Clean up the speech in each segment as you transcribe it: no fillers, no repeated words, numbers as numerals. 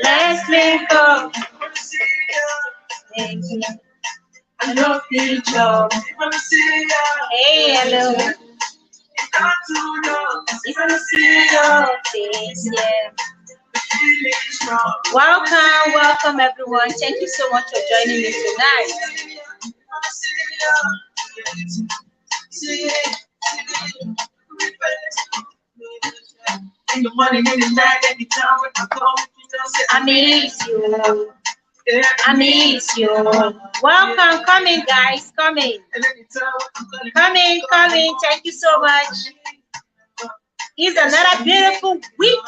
Let's link up. I love you, Joe. Hey, hello. If I see your face, yeah. Welcome, welcome everyone. Thank you so much for joining me tonight. In the morning, in the night, every time when I call, I miss you. I miss you. Welcome, coming guys, coming. Coming. Thank you so much. It's another beautiful week.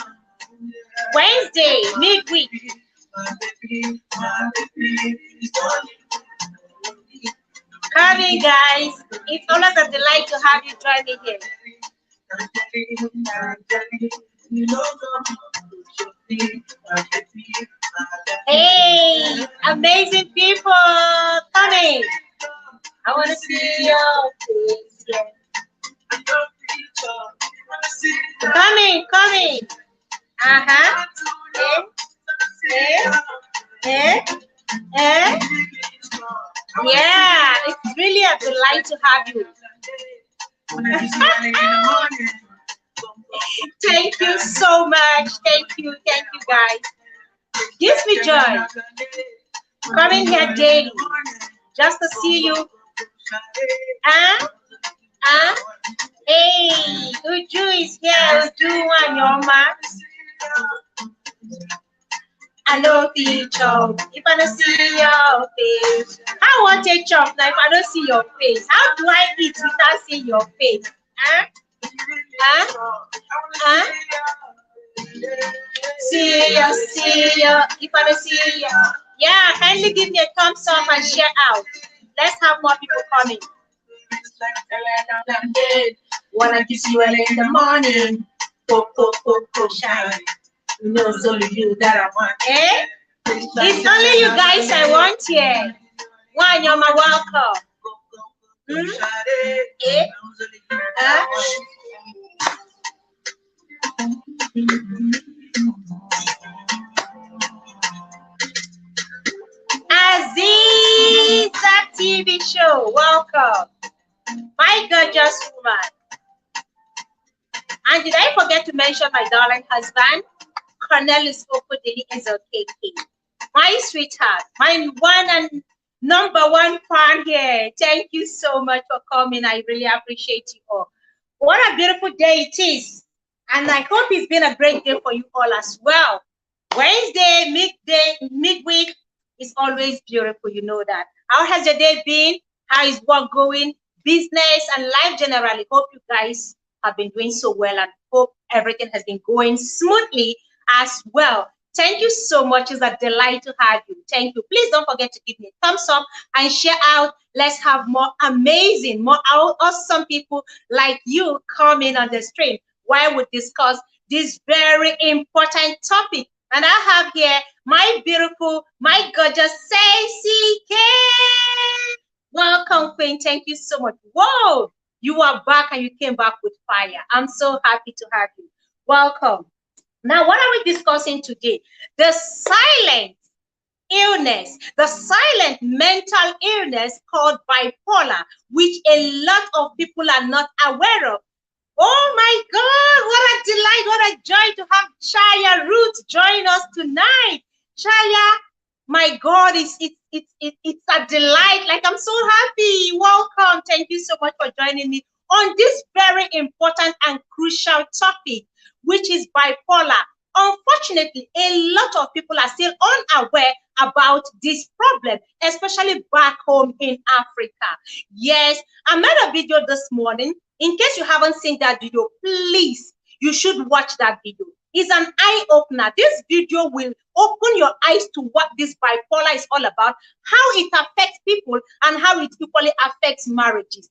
Wednesday, midweek. Coming guys. It's always a delight to have you join me here. Hey, amazing people coming. I want to see your face. Yeah. Coming. Yeah, it's really a delight to have you. Thank you so much. Thank you guys. Gives me joy coming here daily just to see you. Hey, Uju is here. Uju and your man. I love you, chop. If I don't see your face, I want a chop now. If I don't see your face, how do I eat without seeing your face? See you. If I don't see you, yeah, kindly give me a thumbs up and share out. Let's have more people coming. Wanna kiss you early in the morning. Shine. You know, it's only you that I want. It's only you guys I want here. One, you're my welcome. Aziza TV show, welcome. My gorgeous woman. And did I forget to mention my darling husband, Cornelius Okodili Ezokeke, my sweetheart, my one and number one fan here. Thank you so much for coming. I really appreciate you all. What a beautiful day it is. And I hope it's been a great day for you all as well. Wednesday, midweek is always beautiful. You know that. How has your day been? How is work going? Business and life generally. Hope you guys have been doing so well and hope everything has been going smoothly as well. Thank you so much. It's a delight to have you. Thank you. Please don't forget to give me a thumbs up and share out. Let's have more amazing, more awesome people like you coming on the stream while we discuss this very important topic. And I have here my beautiful, my gorgeous Stacey K. Welcome, Queen. Thank you so much. Whoa, you are back and you came back with fire. I'm so happy to have you. Welcome. Now, what are we discussing today? The silent illness, the silent mental illness called bipolar, which a lot of people are not aware of. Oh my God, what a delight, what a joy to have Chaya Ruth join us tonight. Chaya, my God, it's a delight. Like, I'm so happy. Welcome. Thank you so much for joining me on this very important and crucial topic, which is bipolar. Unfortunately, a lot of people are still unaware about this problem, especially back home in Africa. Yes, I made a video this morning. In case you haven't seen that video, please, you should watch that video. It's an eye-opener. This video will open your eyes to what this bipolar is all about, how it affects people, and how it equally affects marriages.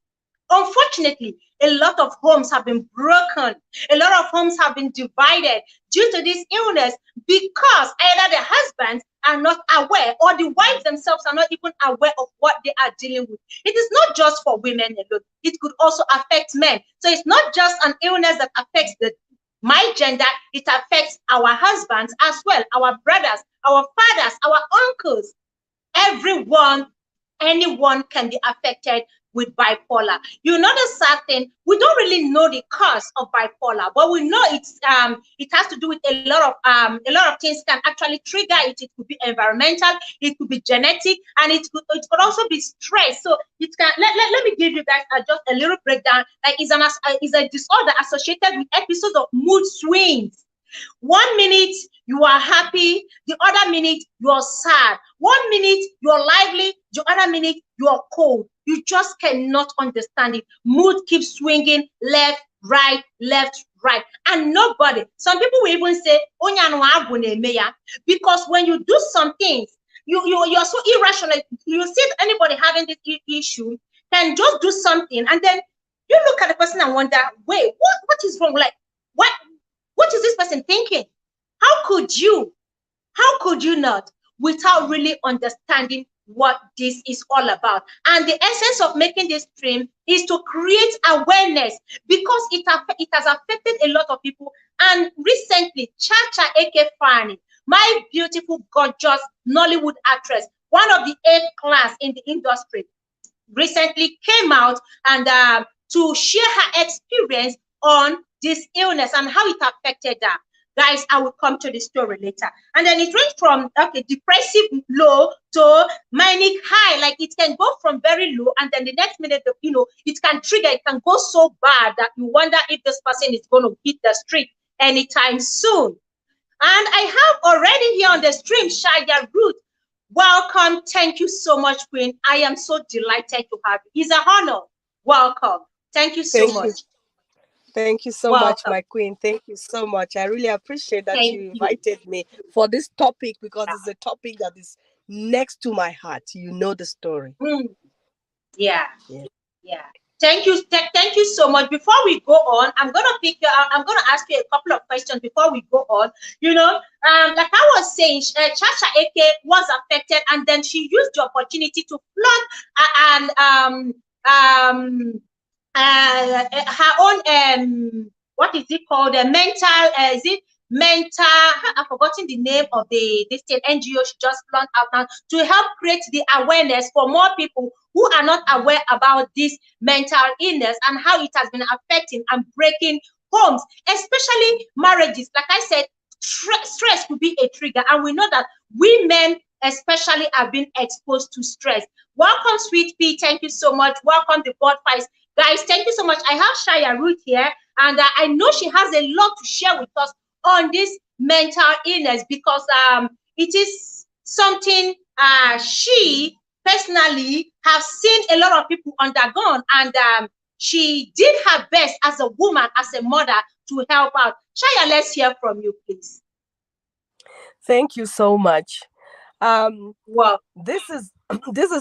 Unfortunately, a lot of homes have been broken. A lot of homes have been divided due to this illness because either the husbands are not aware or the wives themselves are not even aware of what they are dealing with. It is not just for women alone. It could also affect men. So it's not just an illness that affects the my gender, it affects our husbands as well, our brothers, our fathers, our uncles, everyone, anyone can be affected with bipolar. You know the sad thing, we don't really know the cause of bipolar, but we know it has to do with a lot of things can actually trigger it. It could be environmental, it could be genetic, and it could also be stress. So it can let me give you guys just a little breakdown. Like is a disorder associated with episodes of mood swings. 1 minute you are happy, the other minute you are sad. 1 minute you are lively, the other minute you are cold. You just cannot understand it. Mood keeps swinging left, right, and nobody. Some people will even say, because when you do some things, you're so irrational. You see anybody having this issue can just do something, and then you look at the person and wonder, wait, what is wrong? Like, what is this person thinking? How could you not, without really understanding what this is all about? And the essence of making this stream is to create awareness, because it has affected a lot of people. And recently, Chacha Eke Faani, my beautiful, gorgeous Nollywood actress, one of the A class in the industry, recently came out and to share her experience on this illness and how it affected her. Guys, I will come to the story later. And then it went from depressive low to manic high. Like it can go from very low, and then the next minute, it can trigger. It can go so bad that you wonder if this person is going to hit the street anytime soon. And I have already here on the stream Shaya Ruth. Welcome. Thank you so much, Queen. I am so delighted to have you. It's an honor. Welcome. Thank you so much. Thank you so much, my queen. Thank you so much. I really appreciate that you invited me for this topic, because it's a topic that is next to my heart. You know the story. Yeah. Thank you so much. Before we go on, I'm gonna ask you a couple of questions before we go on. Like I was saying, Chacha Eke was affected, and then she used the opportunity to flood her own what is it called? I've forgotten the name of this NGO she just launched out now to help create the awareness for more people who are not aware about this mental illness and how it has been affecting and breaking homes, especially marriages. Like I said, stress could be a trigger, and we know that women especially have been exposed to stress. Welcome, Sweet Pea. Thank you so much. Welcome, the board fights. Guys, thank you so much. I have Shaya Ruth here, and I know she has a lot to share with us on this mental illness, because it is something she personally have seen a lot of people undergone, and she did her best as a woman, as a mother, to help out. Shaya, let's hear from you, please. Thank you so much. Well, this is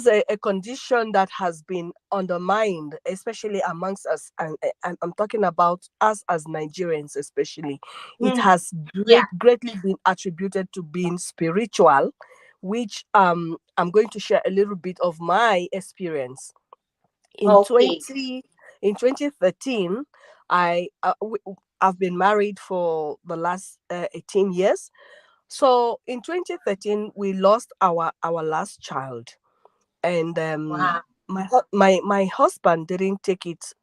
a condition that has been undermined, especially amongst us, and I'm talking about us as Nigerians especially. It has greatly been attributed to being spiritual, which I'm going to share a little bit of my experience. In 2013, I've been married for the last 18 years. So in 2013, we lost our last child, and my husband didn't take it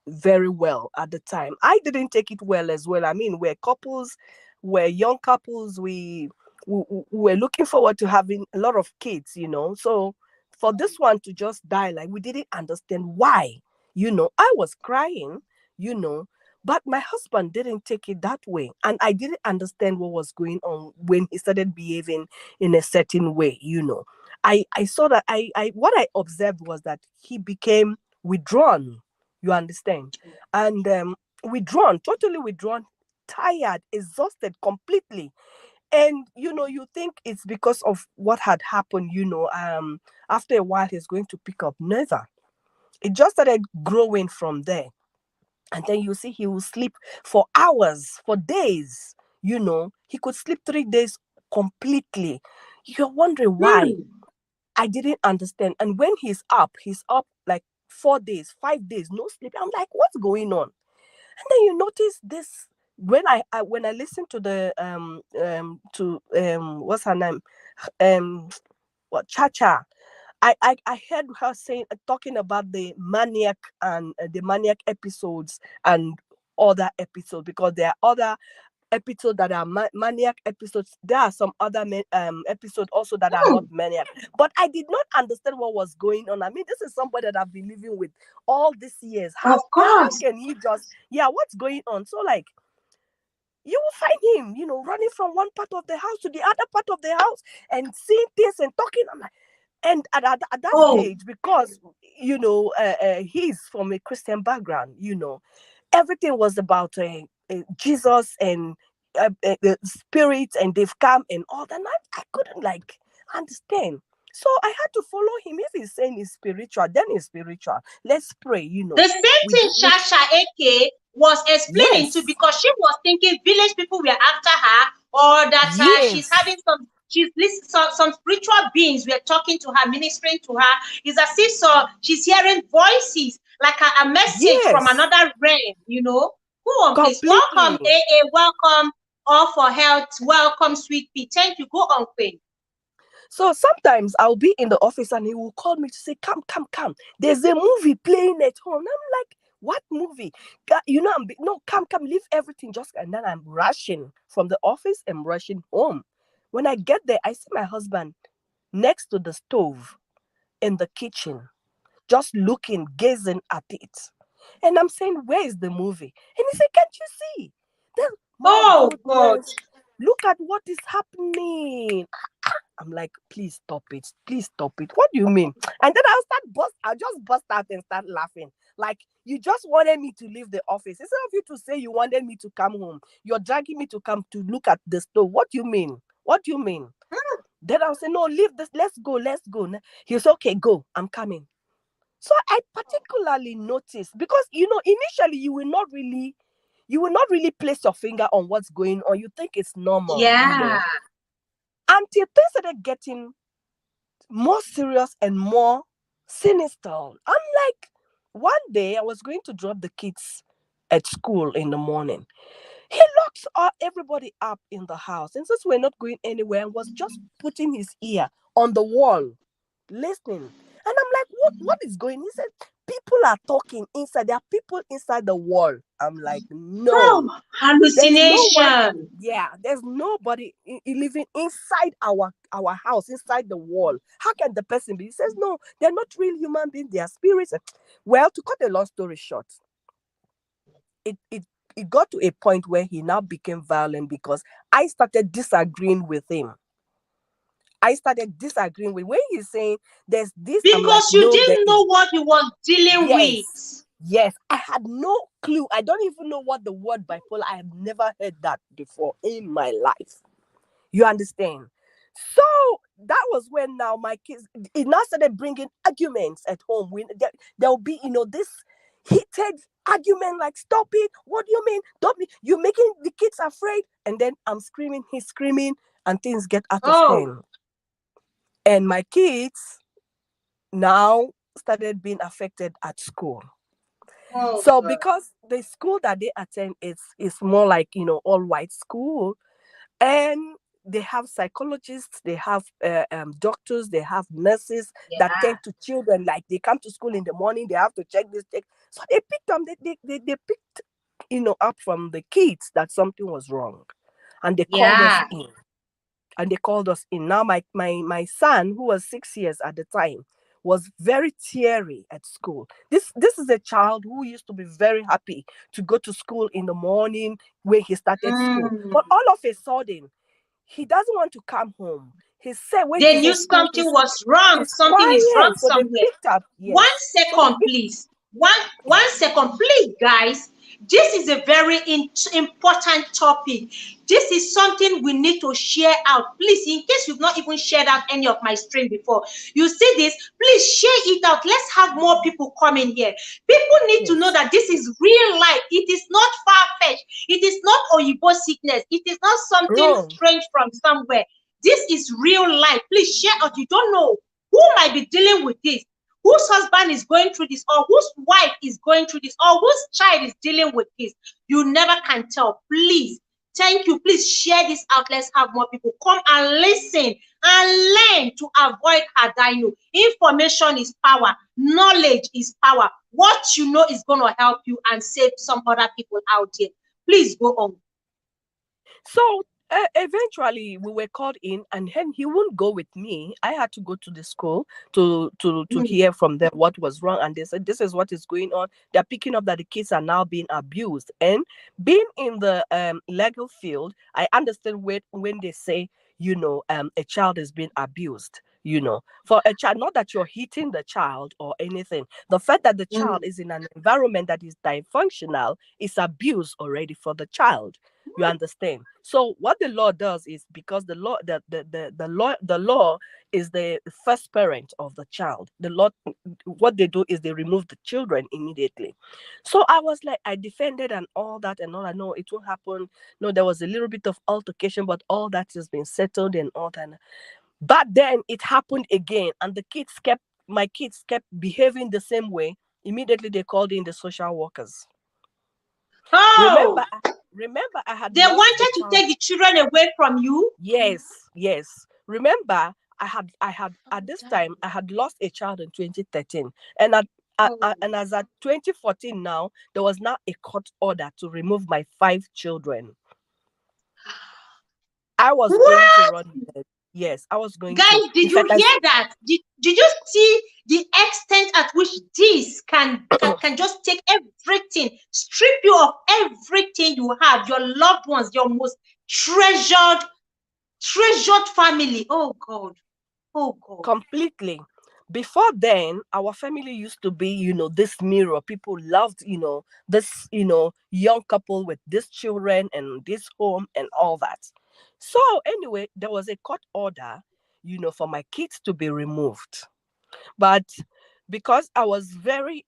very well at the time. I didn't take it well as well. I mean, we're young couples. We were looking forward to having a lot of kids, So for this one to just die, like, we didn't understand why. I was crying, but my husband didn't take it that way. And I didn't understand what was going on when he started behaving in a certain way, I saw that what I observed was that he became withdrawn, you understand? And totally withdrawn, tired, exhausted completely. And, you think it's because of what had happened, after a while he's going to pick up. Never. It just started growing from there. And then you see he will sleep for hours, for days, He could sleep 3 days completely. You're wondering why. I didn't understand. And when he's up like 4 days, 5 days, no sleep. I'm like, what's going on? And then you notice this when I listened to the what's her name, um what, Chacha, I heard her saying, talking about the maniac and the maniac episodes and other episodes, because there are other episodes that are maniac episodes. There are some other episodes also that are not Hmm, maniac. But I did not understand what was going on. I mean, this is somebody that I've been living with all these years. of How course. can he just, yeah, what's going on? So like, you will find him, running from one part of the house to the other part of the house and seeing things and talking. I'm like, and at that Oh, stage, because he's from a Christian background, everything was about Jesus and the spirits, and they've come and all that. And I couldn't like understand. So I had to follow him. If he's saying he's spiritual, then he's spiritual. Let's pray. the same We thing do this. Chacha Eke was explaining to, Yes, because she was thinking village people were after her, or that she's yes, having some spiritual beings were talking to her, ministering to her. It's as if she's hearing voices like a message from yes, another realm. Go on, please. Welcome, completely. AA. Welcome, All for Health. Welcome, Sweet Pea. Thank you. Go on, Queen. So sometimes I'll be in the office and he will call me to say, "Come, come, come. There's a movie playing at home." And I'm like, "What movie?" No, come, come, leave everything. And then I'm rushing from the office and rushing home. When I get there, I see my husband next to the stove in the kitchen, just looking, gazing at it. And I'm saying, "Where is the movie?" And he said, "Can't you see? Then, my Oh, God. goodness, look at what is happening." I'm like, "Please stop it. Please stop it. What do you mean?" And then I'll just bust out and start laughing. Like, you just wanted me to leave the office. Instead of you to say you wanted me to come home, you're dragging me to come to look at the stove. What do you mean? What do you mean? Then I'll say, "No, leave this. Let's go. Let's go." He'll say, "Okay, go. I'm coming." So I particularly noticed, because initially you will not really place your finger on what's going on. You think it's normal, Yeah. until things started getting more serious and more sinister. I'm like, one day I was going to drop the kids at school in the morning. He locks everybody up in the house, and since we're not going anywhere, and was just putting his ear on the wall, listening. And I'm like, what is going? He said, "People are talking inside. There are people inside the wall." I'm like, "No. Oh, There's no one." hallucination. Yeah, there's nobody living inside our house, inside the wall. How can the person be? He says, "No, they're not real human beings. They are spirits." Well, to cut a long story short, it it it got to a point where he now became violent, because I started disagreeing with him. I started disagreeing with when he's saying there's this. I'm like, Because you "No, there didn't is." know what he was dealing Yes, with. yes. I had no clue. I don't even know what the word bipolar. I have never heard that before in my life. You understand? So that was when now my kids, it now started bringing arguments at home. There'll be, this heated argument, like, "Stop it. What do you mean? Don't be, you're making the kids afraid." And then I'm screaming, he's screaming, and things get out of Oh, hand. And my kids now started being affected at school. oh So God. because the school that they attend is more like, all white school, and they have psychologists, they have doctors, they have nurses that Yeah, tend to children. Like, they come to school in the morning, they have to check this check. So they picked them, they picked, up from the kids that something was wrong, and they called us yeah. in. Now my son, who was 6 years at the time, was very teary at school. This is a child who used to be very happy to go to school in the morning when he started school, Mm. but all of a sudden he doesn't want to come home. He said when They he's knew in school, something was wrong. he's Something is wrong quiet. So they somewhere. picked up, One yes. So they second, picked, please. One yeah, second, please, guys. This is a very important topic. This is something we need to share out. Please, in case you've not even shared out any of my stream before, you see this, please share it out. Let's have more people come in here. People need to know yes, that this is real life. It is not far-fetched. It is not Oyibo sickness. It is not something no, strange from somewhere. This is real life. Please share out. You don't know who might be dealing with this. whose husband is going through this, or whose wife is going through this, or whose child is dealing with this. You never can tell. Please, thank you. Please share this out. Let's have more people come and listen and learn to avoid Hadino. Information is power. Knowledge is power. What you know is going to help you and save some other people out here. Please go on. So eventually we were called in, and then he wouldn't go with me. I had to go to the school to Mm, hear from them what was wrong, and they said this is what is going on. They're picking up that the kids are now being abused. And being in the legal field, I understand when they say, a child is being abused. For a child, not that you're hitting the child or anything, the fact that the child mm, is in an environment that is dysfunctional is abuse already for the child. You understand? So what the law does is, because the law is the first parent of the child. The law, what they do is they remove the children immediately. So I was like, I defended and all that and all. I know it won't happen. No, there was a little bit of altercation, but all that has been settled and all that. But then it happened again, and my kids kept behaving the same way. Immediately they called in the social workers. oh, Remember, remember, I had they lost the wanted to child. take the children away from you. Yes, yes. Remember, I had at this time I had lost a child in 2013, and Oh. and as at 2014 now, there was now a court order to remove my 5 children. I was going to What? run with it. Yes, I was going to. Guys, In did you fact, I hear that? Did you see the extent at which this can just take everything, strip you of everything you have, your loved ones, your most treasured, treasured family. Oh God. Oh God. completely. Before then, our family used to be, this mirror. People loved, this, young couple with this children and this home and all that. So anyway, there was a court order, for my kids to be removed. But because I was very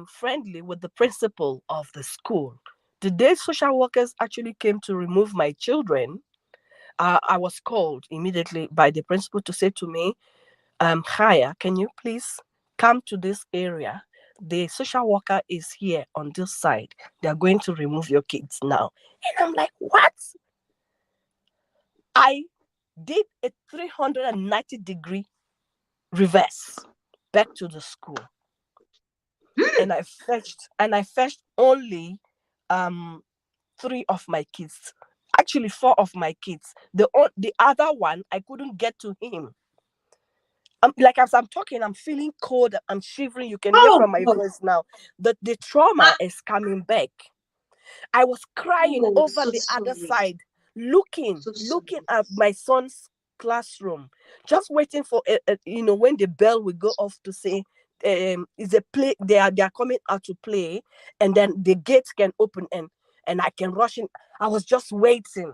friendly with the principal of the school, the day social workers actually came to remove my children, I was called immediately by the principal to say to me, Haya, can you please come to this area? The social worker is here on this side. They are going to remove your kids now. And I'm like, what? I did a 390-degree reverse back to the school. And I fetched only um 3 of my kids. Actually, 4 of my kids. The other one, I couldn't get to him. Like, as I'm talking, I'm feeling cold. I'm shivering. You can hear Oh from my God. voice now that the trauma Ah, is coming back. I was crying oh, over so the other sorry. side, looking, So looking sorry. at my son's classroom, just waiting for when the bell will go off to say is a play. They are coming out to play, and then the gates can open and I can rush in. I was just waiting.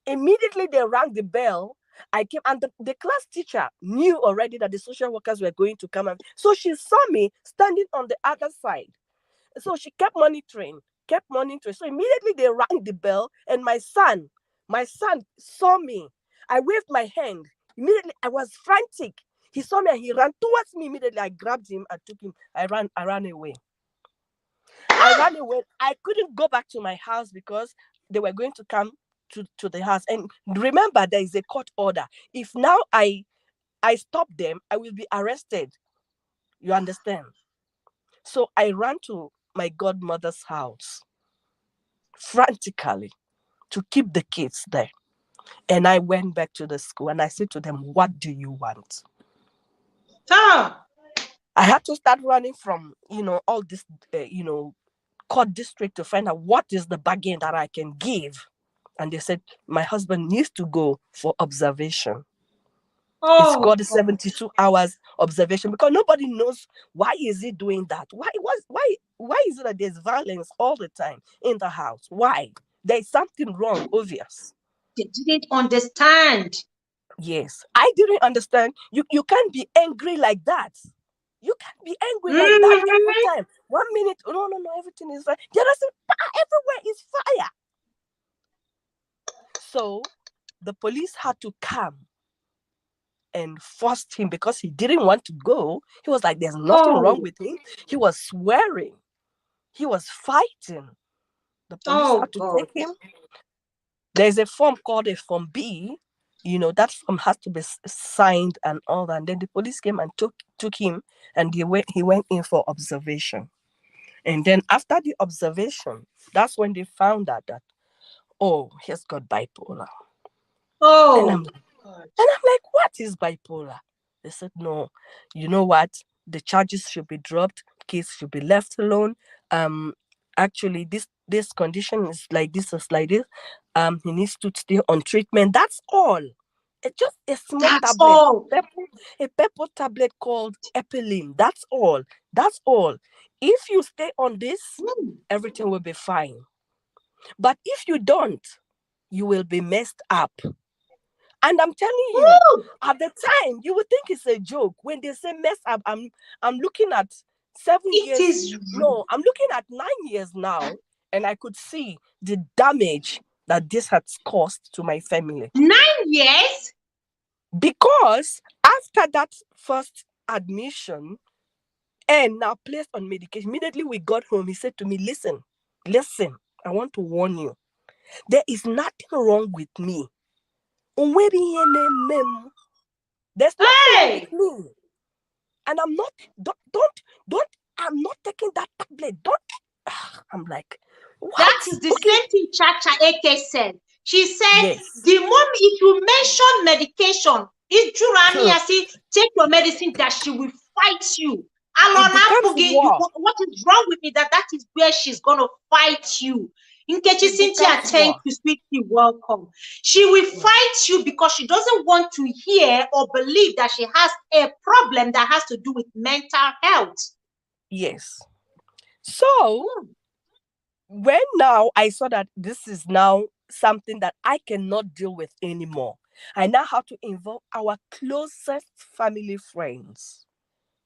Immediately they rang the bell. I came, and the class teacher knew already that the social workers were going to come, and so she saw me standing on the other side. So she kept monitoring, kept monitoring. So immediately they rang the bell, and my son saw me. I waved my hand. Immediately I was frantic. He saw me and he ran towards me. Immediately I grabbed him. I took him. I ran away. I ran away. I couldn't go back to my house because they were going to come to the house. And remember, there is a court order. If now I stop them, I will be arrested. You understand? So I ran to my godmother's house frantically to keep the kids there. And I went back to the school and I said to them, what do you want? Ah, I had to start running from, all this, court district to find out what is the bargain that I can give. And they said, my husband needs to go for observation. It's oh called a God. 72 hours observation, because nobody knows why is he doing that. Why is it that there's violence all the time in the house? Why? There's something wrong, obvious. They didn't understand. Yes, I didn't understand. You can't be angry like that. You can't be angry like that every Mhm. time. 1 minute, no, no, no, everything is fine. The other thing, everywhere is fire. So the police had to come and forced him because he didn't want to go. He was like, there's nothing wrong Oh, with him. He was swearing. He was fighting. The police oh had to God. take him. There's a form called a Form B. That form has to be signed and all that. And then the police came and took him, and he went in for observation. And then after the observation, that's when they found out that, oh, he's got bipolar. And I'm Oh God. And I'm like, what is bipolar? They said, no, you know what? The charges should be dropped, case should be left alone. Um, Actually, this condition is like this, is like this. He needs to stay on treatment. That's all. It's just a small That's tablet, all. a pepper tablet called Epilim. That's all. That's all. If you stay on this, Mm. everything will be fine. But if you don't, you will be messed up. And I'm telling you, Woo! at the time, you would think it's a joke. When they say mess up, I'm looking at 7 It years. is No, I'm looking at 9 years now, and I could see the damage that this has caused to my family. 9 years. Because after that first admission and now placed on medication, immediately we got home, he said to me, listen, I want to warn you. There is nothing wrong with me. There's nothing wrong with Hey, me. And I'm not, don't, I'm not taking that tablet. Don't. I'm like, what? that is the Okay. same thing Chacha Eke said. She said, Yes. the moment if you mention medication, it's Jurani Hmm. Asi, take your medicine that she will fight you. It Alona becomes Pugi, war. what is wrong with me? That is where she's gonna fight you. Nkechi It Cynthia, becomes thank war. you, sweetie, welcome. She will Yeah. fight you because she doesn't want to hear or believe that she has a problem that has to do with mental health. Yes. So Hmm. when now I saw that this is now something that I cannot deal with anymore, I now have to involve our closest family friends.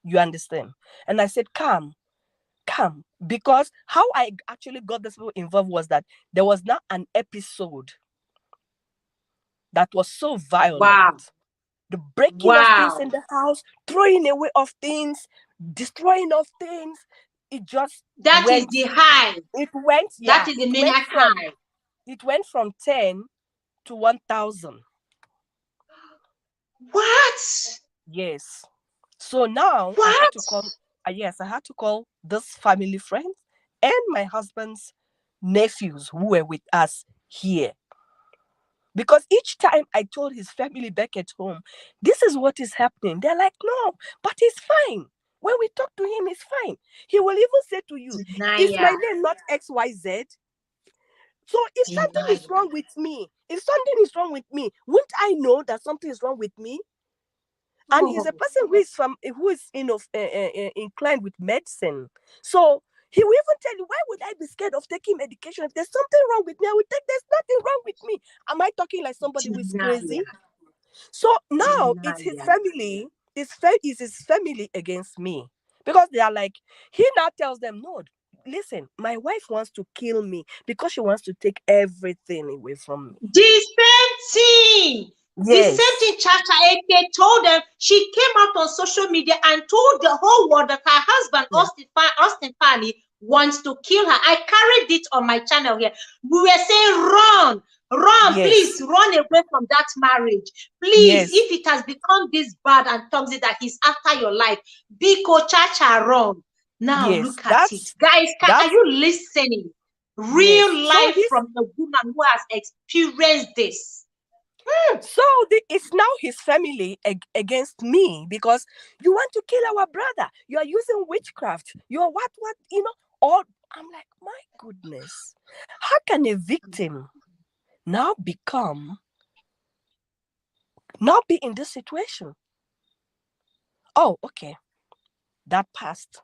You understand? And I said, come. Because how I actually got this people involved was that there was now an episode that was so violent. Wow. The breaking of things in Wow. the house, throwing away of things, destroying of things. It just That is went, the high. That yeah, is the maniac high. it went from 10 to 1,000. What? Yes. So now What? I had to call this family friend and my husband's nephews who were with us here. Because each time I told his family back at home, this is what is happening. They're like, no, but he's fine. When we talk to him, he's fine. He will even say to you, is my Denial. name not XYZ? So if something is Denial. wrong with me, wouldn't I know that something is wrong with me? And he's a Oh, person who is inclined with medicine. So he will even tell you, why would I be scared of taking medication? If there's something wrong with me, I would take. There's nothing wrong with me. Am I talking like somebody who is crazy? denial. So now it's his Denial. family. Is his family against me, because they are like, he now tells them, no, listen, my wife wants to kill me because she wants to take everything away from me. The same thing. The same Yes. thing Chacha Eke told them. She came out on social media and told the whole world that her husband, Yeah. Austin Faani, wants to kill her. I carried it on my channel here. We were saying, run, Yes. please run away from that marriage. Please, Yes. if it has become this bad and toxic that he's after your life, Biko Chacha, run. Now Yes. look at it. Guys, are That's you listening? yes. Real So life he's from a woman who has experienced this. so it's now his family against me, because you want to kill our brother. You are using witchcraft. You are what all. I'm like, my goodness, how can a victim now be in this situation? Oh, okay, that passed.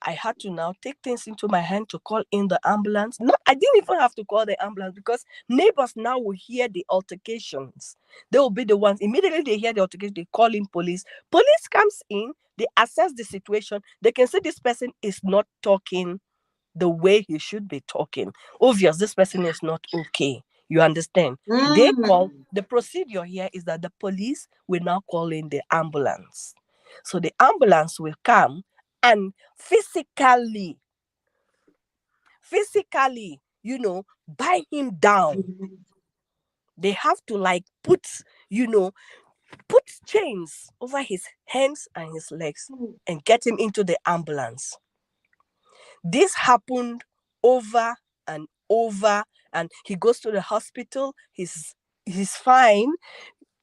I had to now take things into my hand to call in the ambulance. No, I didn't even have to call the ambulance, because neighbors now will hear the altercations. They will be the ones, immediately they hear the altercation, they call in police. Police comes in, they assess the situation. They can say this person is not talking the way he should be talking. Obvious, this person is not okay. You understand? They call, Mm. the procedure here is that the police will now call in the ambulance. So the ambulance will come and physically, buy him down. They have to like put chains over his hands and his legs and get him into the ambulance. This happened over and over, and he goes to the hospital. He's fine.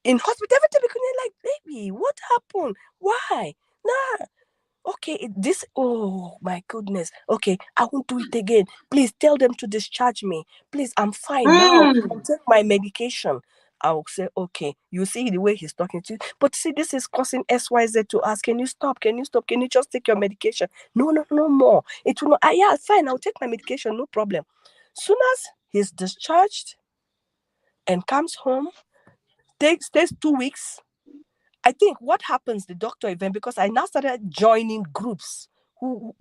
In hospital, every time we couldn't like, baby, what happened? Why? Nah. Okay, oh my goodness. Okay, I won't do it again. Please tell them to discharge me. Please, I'm fine now. I'll take my medication. I'll say, okay, you see the way he's talking to you. But see, this is causing XYZ to us. Can you stop? Can you stop? Can you just take your medication? No, no more. It will not. Yeah, fine. I'll take my medication. No problem. Soon as he's discharged and comes home, stays 2 weeks. I think what happens, the doctor event, because I now started joining groups,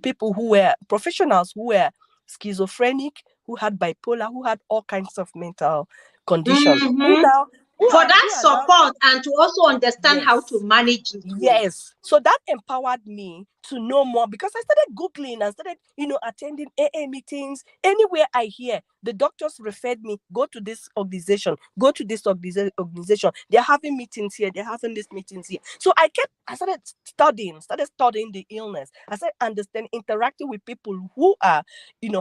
people who were professionals, who were schizophrenic, who had bipolar, who had all kinds of mental condition. For that Who are now support and to also understand how to yes. manage it well. Yes. So that empowered me to know more, because I started Googling and started, attending AA meetings. Anywhere I hear, the doctors referred me, go to this organization, go to this organization. They're having meetings here. They're having these meetings here. So I started studying the illness. I started understanding, interacting with people who are,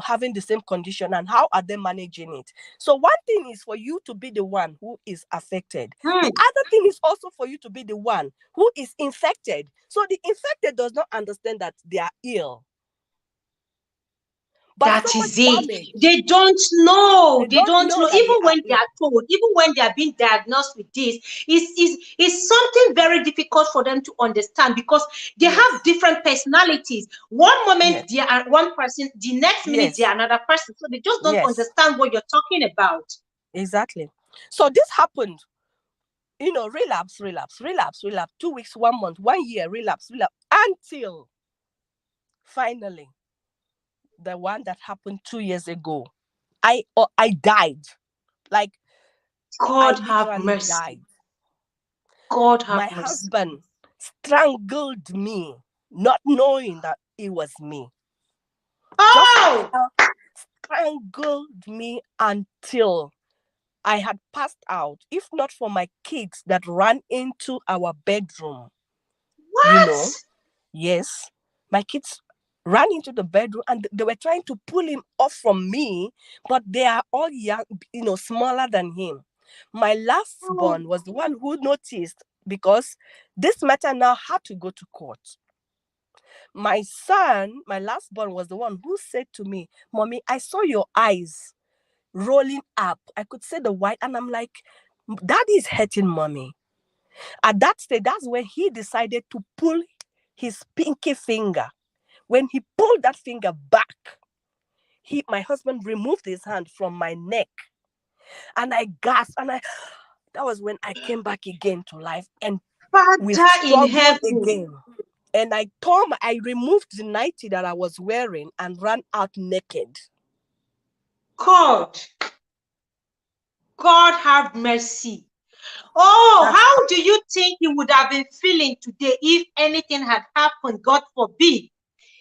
having the same condition and how are they managing it. So one thing is for you to be the one who is affected. The other thing is also for you to be the one who is infected. So the infected does not understand that they are ill. But That somebody is it. damaged. They don't know. They They don't don't know know. that they Even are when they ill. are told, even when they are being diagnosed with this, is something very difficult for them to understand, because they Yes. have different personalities. One moment Yes. they are one person, the next minute Yes. they are another person. So they just don't Yes. understand what you're talking about. Exactly. So this happened. Relapse. 2 weeks, 1 month, 1 year, relapse, until finally the one that happened 2 years ago. I died. Like, I God have literally mercy. died. God My have mercy. husband strangled me, not knowing that it was me. Just Oh, strangled me until I had passed out. If not for my kids that ran into our bedroom, what? yes, my kids ran into the bedroom and they were trying to pull him off from me, but they are all young, smaller than him. My last Oh, born was the one who noticed, because this matter now had to go to court. My son, my last born, was the one who said to me, Mommy, I saw your eyes rolling up. I could see the white, and I'm like, Daddy is hurting Mommy. At that stage, that's when he decided to pull his pinky finger. When he pulled that finger back, my husband removed his hand from my neck, and I gasped, and that was when I came back again to life, and we Father in struggled heaven. again. And I removed the nightie that I was wearing and ran out naked. God, God have mercy. Oh, That's how do you think you would have been feeling today if anything had happened, God forbid?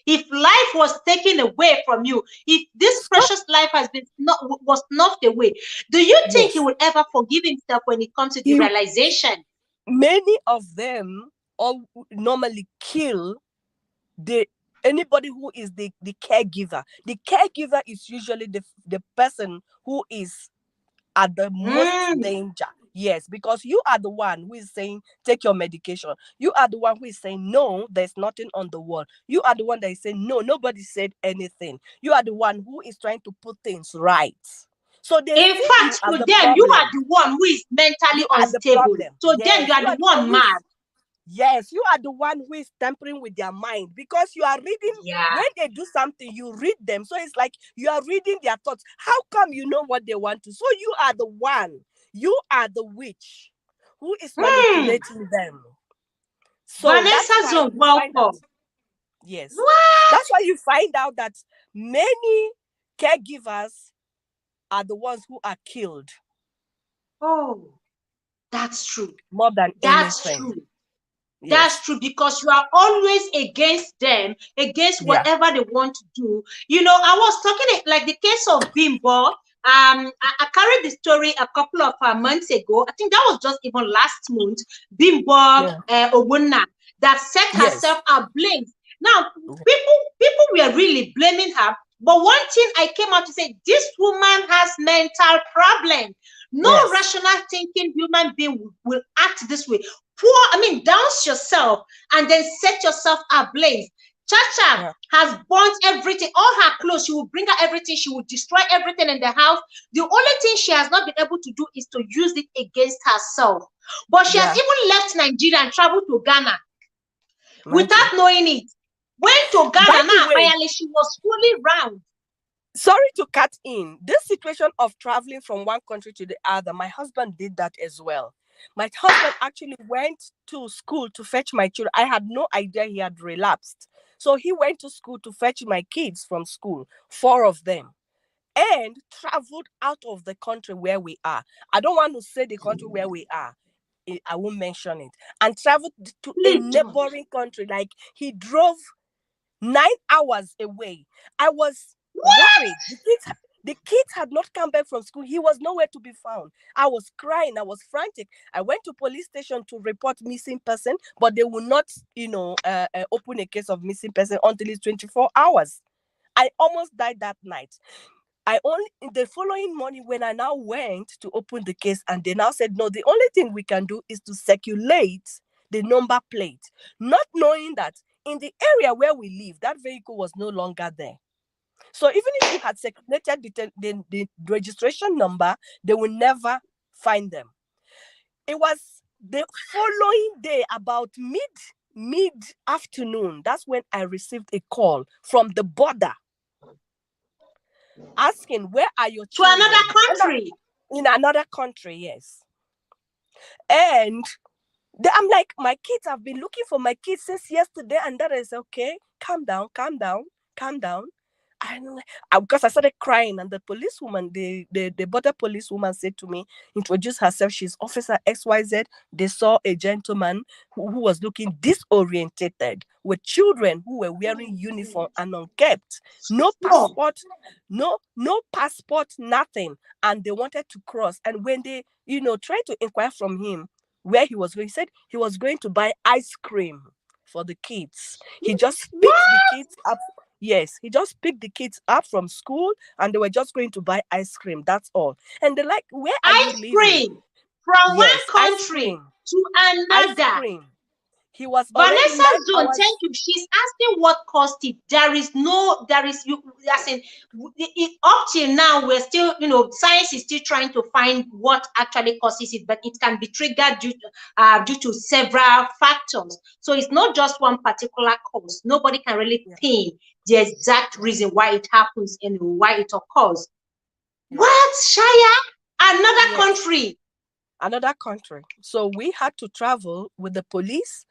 If life was taken away from you, if this so. precious life was snuffed away, do you think he Yes, will ever forgive himself when it comes to the he. realization? Many of them all normally kill the anybody who is the caregiver. The caregiver is usually the person who is at the most Mm. danger. Yes, because you are the one who is saying take your medication. You are the one who is saying no, there's nothing on the wall. You are the one that is saying no, nobody said anything. You are the one who is trying to put things right. So they In see you fact, as to the them, you are problem. the one who is mentally You are the unstable. problem. So then you Yes, are you the are the one one who is. mad. Yes, you are the one who is tampering with their mind, because you are reading. Yeah. When they do something, you read them. So it's like you are reading their thoughts. How come you know what they want to? So you are the one. You are the witch who is Hmm. manipulating them. So that's Vanessa why Zone, you find out. welcome. Yes. What? That's why you find out that many caregivers are the ones who are killed. Oh, that's true. more than That's anything. true. That's Yes. true, because you are always against them, against Yeah. whatever they want to do. I was talking like the case of Bimbo. I carried the story a couple of months ago. I think that was just even last month. Bimbo Yeah. Owuna, that set herself Yes. ablaze. Now, people were really blaming her. But one thing I came out to say, this woman has mental problem. No Yes. rational thinking human being will act this way. Douse yourself and then set yourself ablaze. Chacha Yeah. has burnt everything, all her clothes. She will bring out everything. She will destroy everything in the house. The only thing she has not been able to do is to use it against herself. But she has Yeah. even left Nigeria and traveled to Ghana Imagine. without knowing it. Went to By Ghana. the Now, way, apparently, she was fully round. sorry to cut in. This situation of traveling from one country to the other, my husband did that as well. My husband actually went to school to fetch my children. I had no idea he had relapsed. So he went to school to fetch my kids from school, 4 of them, and traveled out of the country where we are. I don't want to say the country where we are. I won't mention it. And traveled to a Please don't. neighboring country. Like he drove 9 hours away. I was What? worried. The kids had not come back from school. He was nowhere to be found. I was crying. I was frantic. I went to police station to report missing person, but they will not, open a case of missing person until it's 24 hours. I almost died that night. I only in the following morning when I now went to open the case, and they now said no, the only thing we can do is to circulate the number plate, not knowing that in the area where we live, that vehicle was no longer there. So even if you had circulated the registration number, they will never find them. It was the following day, about mid afternoon, that's when I received a call from the border asking, where are your To another children? country. In another country, yes. And I'm like, my kids, have been looking for my kids since yesterday. And that is okay. Calm down, calm down, calm down. And because I started crying, and the policewoman, the border policewoman said to me, introduce herself. She's Officer XYZ. They saw a gentleman who was looking disorientated with children who were wearing uniform and unkept. No Oh, passport, no passport, nothing. And they wanted to cross. And when they, tried to inquire from him where he was going, he said he was going to buy ice cream for the kids. He just picked the what? kids up. Yes, he just picked the kids up from school, and they were just going to buy ice cream. That's all. And they're like, where are you Ice living? cream from Yes, one ice country cream. to Ice another. cream. He was already Vanessa nine Zone, thank hours. you. She's asking what caused it. There is you as in up till now, we're still, science is still trying to find what actually causes it, but it can be triggered due to several factors. So it's not just one particular cause. Nobody can really Yeah, pin the exact yeah, reason why it happens and why it occurs. yeah. What, Shaya? Another Yes, country. another country. So we had to travel with the police,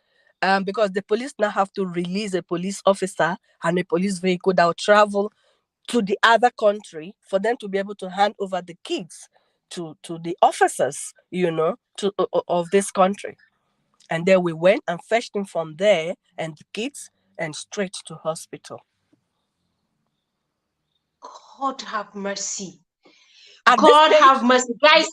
because the police now have to release a police officer and a police vehicle that will travel to the other country for them to be able to hand over the kids to the officers, of this country. And then we went and fetched him from there and the kids and straight to hospital. God have mercy. At this God have stage, mercy. Guys,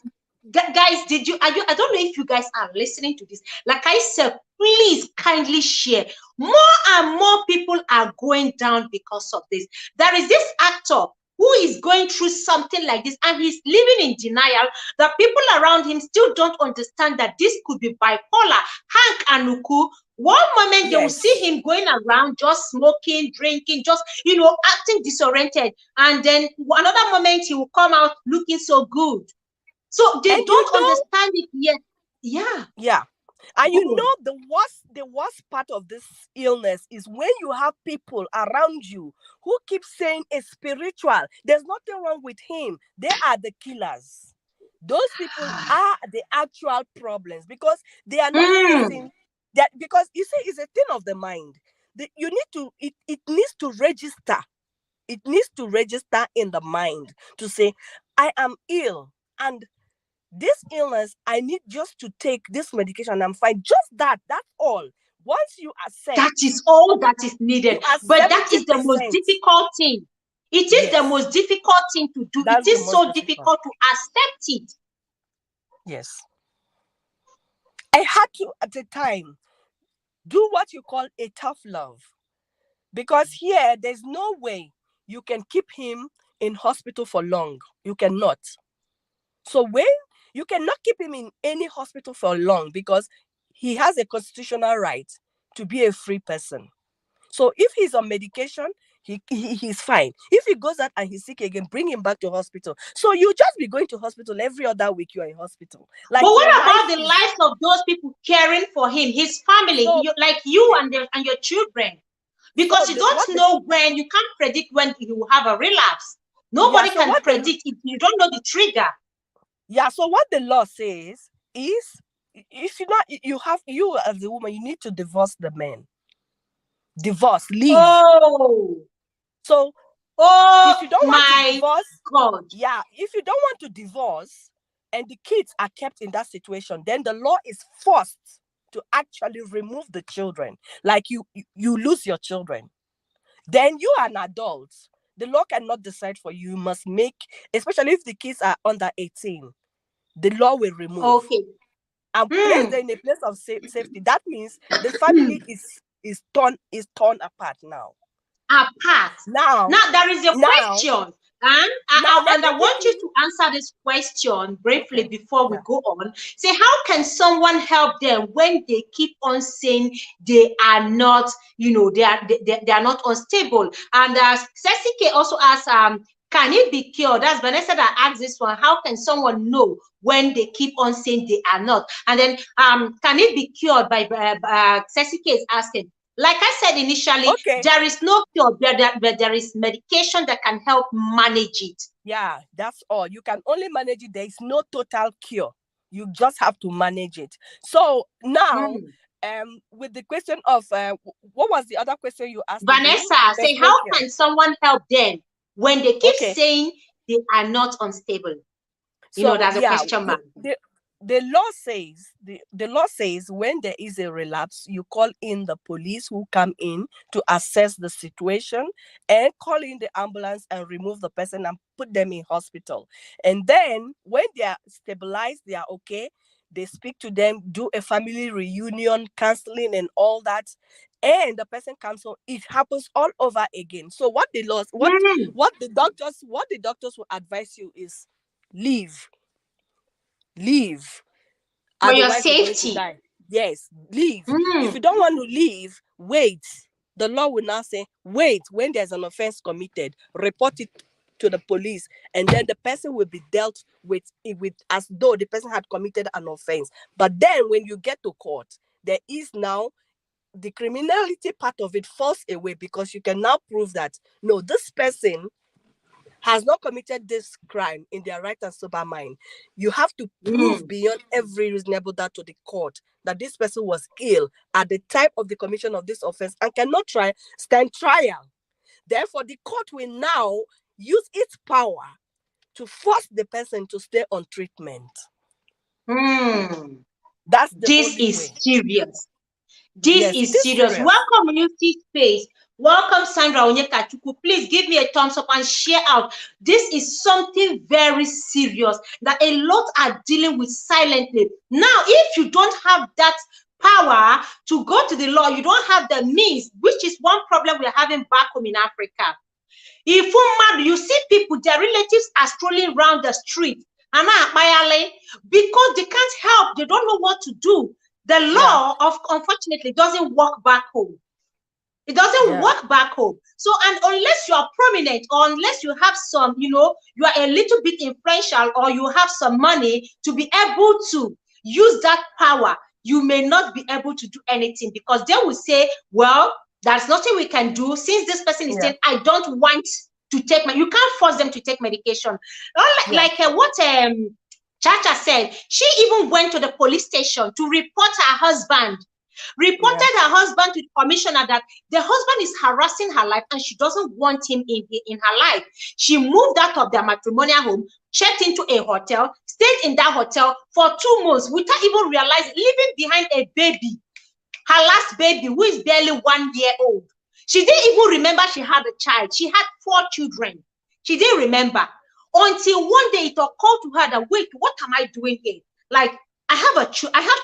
I don't know if you guys are listening to this. Like I said, please kindly share. More and more people are going down because of this. There is this actor who is going through something like this, and he's living in denial. The people around him still don't understand that this could be bipolar. Hank Anuku, one moment they will see yes. him going around just smoking, drinking, just acting disoriented, and then another moment he will come out looking so good. So And they don't understand it yet. Yeah, yeah. And good. the worst part of this illness is when you have people around you who keep saying it's spiritual. There's nothing wrong with him. They are the killers. Those people are the actual problems, because they are not Mm, facing that, because you say it's a thing of the mind. You need to it needs to register. It needs to register in the mind to say, I am ill, and This illness, I need just to take this medication. I'm fine. Just that. That's all. Once you That accept, is all that is you needed. are But that is the most 70%. difficult thing. It is the Yes, most difficult thing to do. It that's the is most so difficult. difficult to accept it. Yes. I had to, at the time, do what you call a tough love. Because here, there's no way you can keep him in hospital for long. You cannot. So when you cannot keep him in any hospital for long because he has a constitutional right to be a free person. So if he's on medication, he's fine. If he goes out and he's sick again, bring him back to hospital. So you just be going to hospital every other week. You are in hospital. But Like what your life about the is. lives of those people caring for him, his family, So like you the, and your children? so Because you the, don't what the know when, you can't predict when he will have a relapse. yeah. Nobody So can what the predict it. You don't know the trigger. yeah. So what the law says is, if you not you have you as a woman, you need to divorce the man. Divorce, leave. Oh, So oh if you don't want to my divorce, God. yeah, if you don't want to divorce and the kids are kept in that situation, then the law is forced to actually remove the children. Like you lose your children. Then you are an adult. The law cannot decide for you. You must make, especially if the kids are under 18, the law will remove Okay. and place Hmm. them in a place of safety. That means the family is torn apart now. Apart. Now, Now there is a now, question, and now, let me I give want you you. to answer this question briefly Okay. before we Yeah. go on. Say, how can someone help them when they keep on saying they are not, they are not unstable? And Sesike also asks, can it be cured? That's Vanessa that asked this one. How can someone know when they keep on saying they are not? And then, can it be cured? By Sesike is asking. Like I said initially, Okay. there is no cure, but there is medication that can help manage it. Yeah, that's all. You can only manage it. There is no total cure. You just have to manage it. So now, Mm. with the question of what was the other question you asked again? Vanessa, say, how Menstruation. can someone help them when they keep Okay. saying they are not unstable? So There's a yeah, question mark. the law says when there is a relapse, you call in the police who come in to assess the situation and call in the ambulance and remove the person and put them in hospital. And then when they are stabilized, they are okay. They speak to them, do a family reunion, counseling, and all that. And the person comes home. It happens all over again. So what the laws, Mm. what the doctors will advise you is leave, leave. For your Otherwise, you're going to safety. die. Yes, leave. If Mm. you don't want to leave, wait. The law will now say, wait, when there's an offense committed, report it to the police, and then the person will be dealt with as though the person had committed an offense. But then when you get to court, there is now the criminality part of it falls away because you can now prove that no, this person has not committed this crime in their right and sober mind. You have to prove Mm. beyond every reasonable doubt to the court that this person was ill at the time of the commission of this offense and cannot stand trial. Therefore, the court will now use its power to force the person to stay on treatment. Mm. That's the This only is way. serious. This Yes, it is is serious. serious. Welcome, Unity Space. Welcome, Sandra Onyekachuku. Please give me a thumbs up and share out. This is something very serious that a lot are dealing with silently. Now, if you don't have that power to go to the law, you don't have the means, which is one problem we're having back home in Africa. If you see people, their relatives are strolling around the street because they can't help, they don't know what to do. The Yeah, law of unfortunately doesn't work back home. It doesn't yeah, work back home. So, and unless you are prominent or unless you have some, you are a little bit influential or you have some money to be able to use that power, you may not be able to do anything because they will say, well, there's nothing we can do since this person is yeah, saying, I don't want to take you can't force them to take medication. yeah, Like what Chacha said, she even went to the police station to report her husband, yeah, reported her husband to the commissioner that the husband is harassing her life and she doesn't want him in her life. She moved out of their matrimonial home, checked into a hotel, stayed in that hotel for 2 months without even realizing, leaving behind a baby, her last baby, who is barely 1 year old. She didn't even remember she had a child. She had 4 children. She didn't remember until one day it occurred to her that, wait, what am I doing here? Like, I have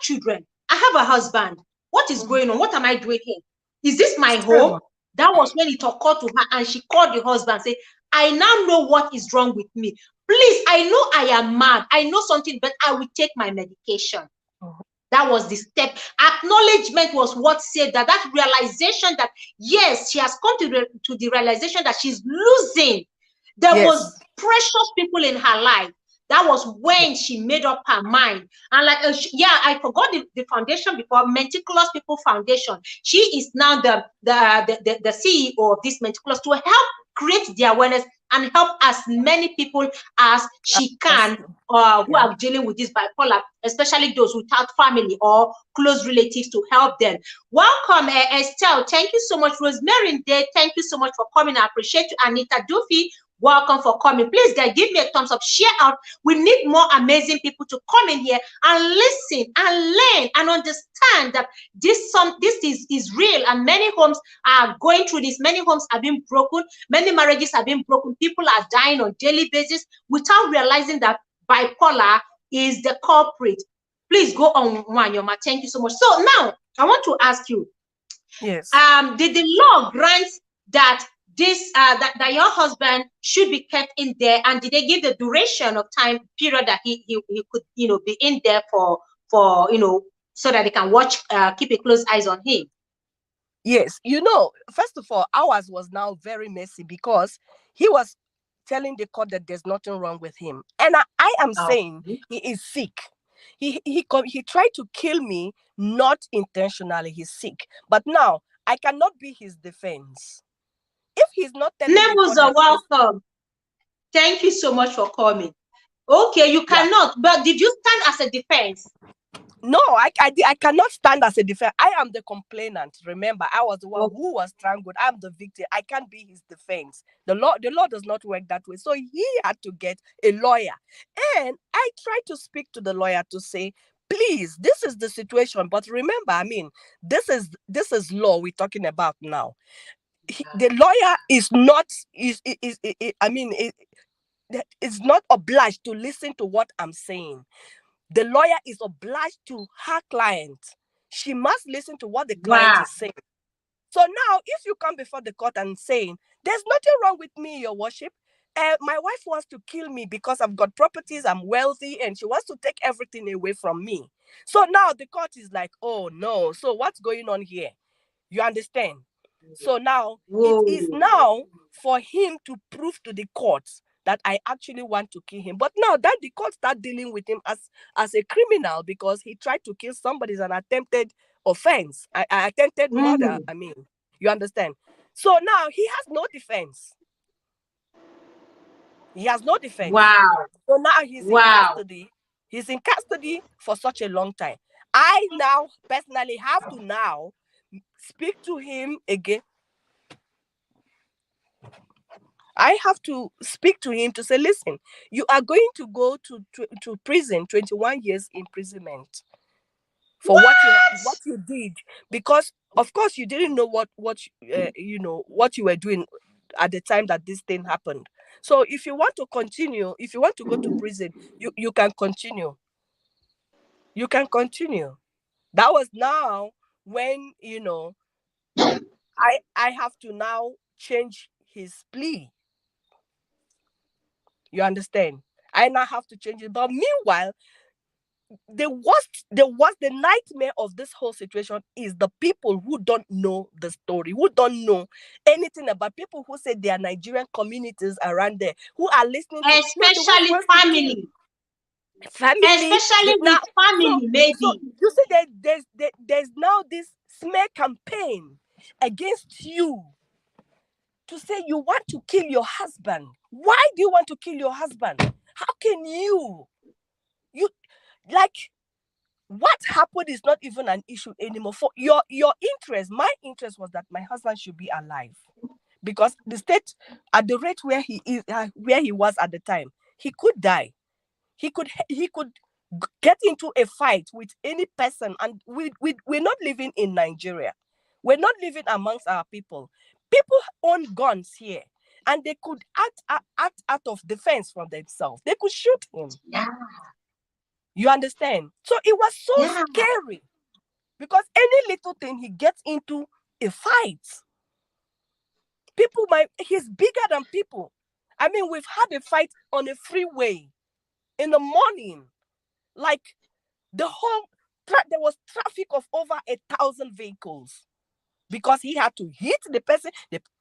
children. I have a husband. What is going on? What am I doing here? Is this my home? That was when it occurred to her, and she called the husband and said, I now know what is wrong with me. Please, I know I am mad. I know something, but I will take my medication. That was the step. Acknowledgement was what saved that. That realization that, yes, she has come to the realization that she's losing the most precious people in her life. That was when she made up her mind. And like, I forgot the foundation before, Meticulous People Foundation. She is now the CEO of this Meticulous, to help create the awareness and help as many people as she can who are dealing with this bipolar, especially those without family or close relatives, to help them. Welcome, Estelle. Thank you so much. Rosemary Day, thank you so much for coming. I appreciate you. Anita Duffy, welcome for coming. Please, guys, give me a thumbs up, share out. We need more amazing people to come in here and listen and learn and understand that this is real, and many homes are going through this. Many homes have been broken. Many marriages have been broken. People are dying on a daily basis without realizing that bipolar is the culprit. Please go on, Wanyoma. Thank you so much. So now I want to ask you, yes, did the law grant that this that your husband should be kept in there, and did they give the duration of time period that he could be in there for so that they can watch, keep a close eyes on him? Yes, first of all, ours was now very messy because he was telling the court that there's nothing wrong with him, and I am saying he is sick. He tried to kill me, not intentionally. He's sick, but now I cannot be his defense if he's not telling the court Nebuza, welcome. Thank you so much for coming. Okay, you cannot, but did you stand as a defense? No, I cannot stand as a defense. I am the complainant. Remember, I was the one who was strangled. I'm the victim. I can't be his defense. The law does not work that way. So he had to get a lawyer. And I tried to speak to the lawyer to say, please, this is the situation. But remember, I mean, this is law we're talking about now. The lawyer is not not obliged to listen to what I'm saying. The lawyer is obliged to her client. She must listen to what the client is saying. So now, if you come before the court and saying, there's nothing wrong with me, your worship, my wife wants to kill me because I've got properties, I'm wealthy, and she wants to take everything away from me. So now the court is like, oh no, so what's going on here? You understand? So now, it is now for him to prove to the court that I actually want to kill him. But now that the court start dealing with him as a criminal because he tried to kill somebody, is an attempted offense, attempted murder. I mean, you understand? So now he has no defense. He has no defense. Wow. So now he's in custody. He's in custody for such a long time. I now personally have to now speak to him again. I have to speak to him to say, listen, you are going to go to prison, 21 years imprisonment for what you did, because of course you didn't know what you were doing at the time that this thing happened. So if you want to continue, if you want to go to prison, you can continue. You can continue. That was now when I have to now change his plea. You understand? I now have to change it. But meanwhile, the nightmare of this whole situation is the people who don't know the story, who don't know anything about, people who say they are Nigerian communities around there, who are listening to, especially family. Especially with family, maybe. So you see, there's now this smear campaign against you to say you want to kill your husband. Why do you want to kill your husband? How can you like, what happened is not even an issue anymore. For your interest, my interest was that my husband should be alive, because the state, at the rate where he is, where he was at the time, he could die. he could get into a fight with any person, and we're not living in Nigeria. We're not living amongst our people. People own guns here, and they could act out of defense from themselves. They could shoot him. Yeah. You understand? So it was so Yeah. scary, because any little thing he gets into a fight. He's bigger than people. I mean, we've had a fight on a freeway in the morning. Like, there was traffic of over 1,000 vehicles, because he had to hit the person.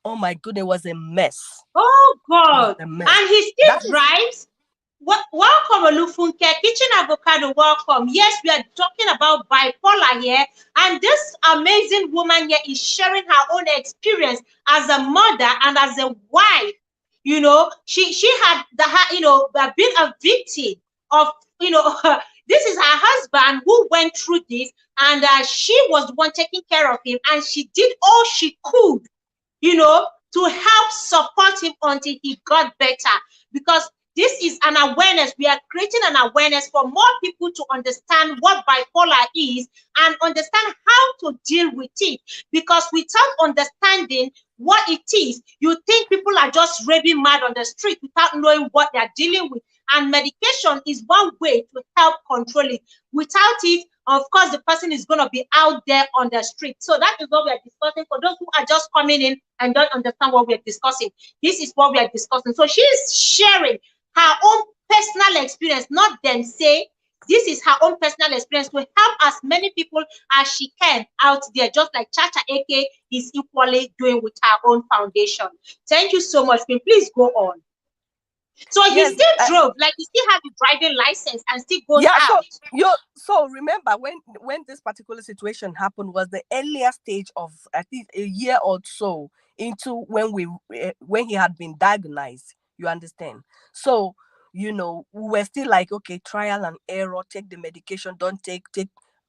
Oh my goodness, it was a mess. Oh It was God. a mess. And he still drives. Welcome, Olufunke. Kitchen Avocado, welcome. Yes, we are talking about bipolar here. And this amazing woman here is sharing her own experience as a mother and as a wife. You know, she had been a victim of, this is her husband who went through this, and she was the one taking care of him, and she did all she could, to help support him until he got better. Because this is an awareness. We are creating an awareness for more people to understand what bipolar is and understand how to deal with it. Because without understanding what it is, you think people are just raving mad on the street without knowing what they're dealing with. And medication is one way to help control it. Without it, of course, the person is going to be out there on the street. So that is what we are discussing. For those who are just coming in and don't understand what we are discussing, this is what we are discussing. So she is sharing her own personal experience, not them say. This is her own personal experience to help as many people as she can out there, just like Chacha Eke is equally doing with her own foundation. Thank you so much, Queen. Please go on. So he Yes, still drove, like he still had the driving license and still goes out. So remember, when this particular situation happened, was the earlier stage of, I think, a year or so into when he had been diagnosed. You understand? So we were still like, okay, trial and error, take the medication, don't take.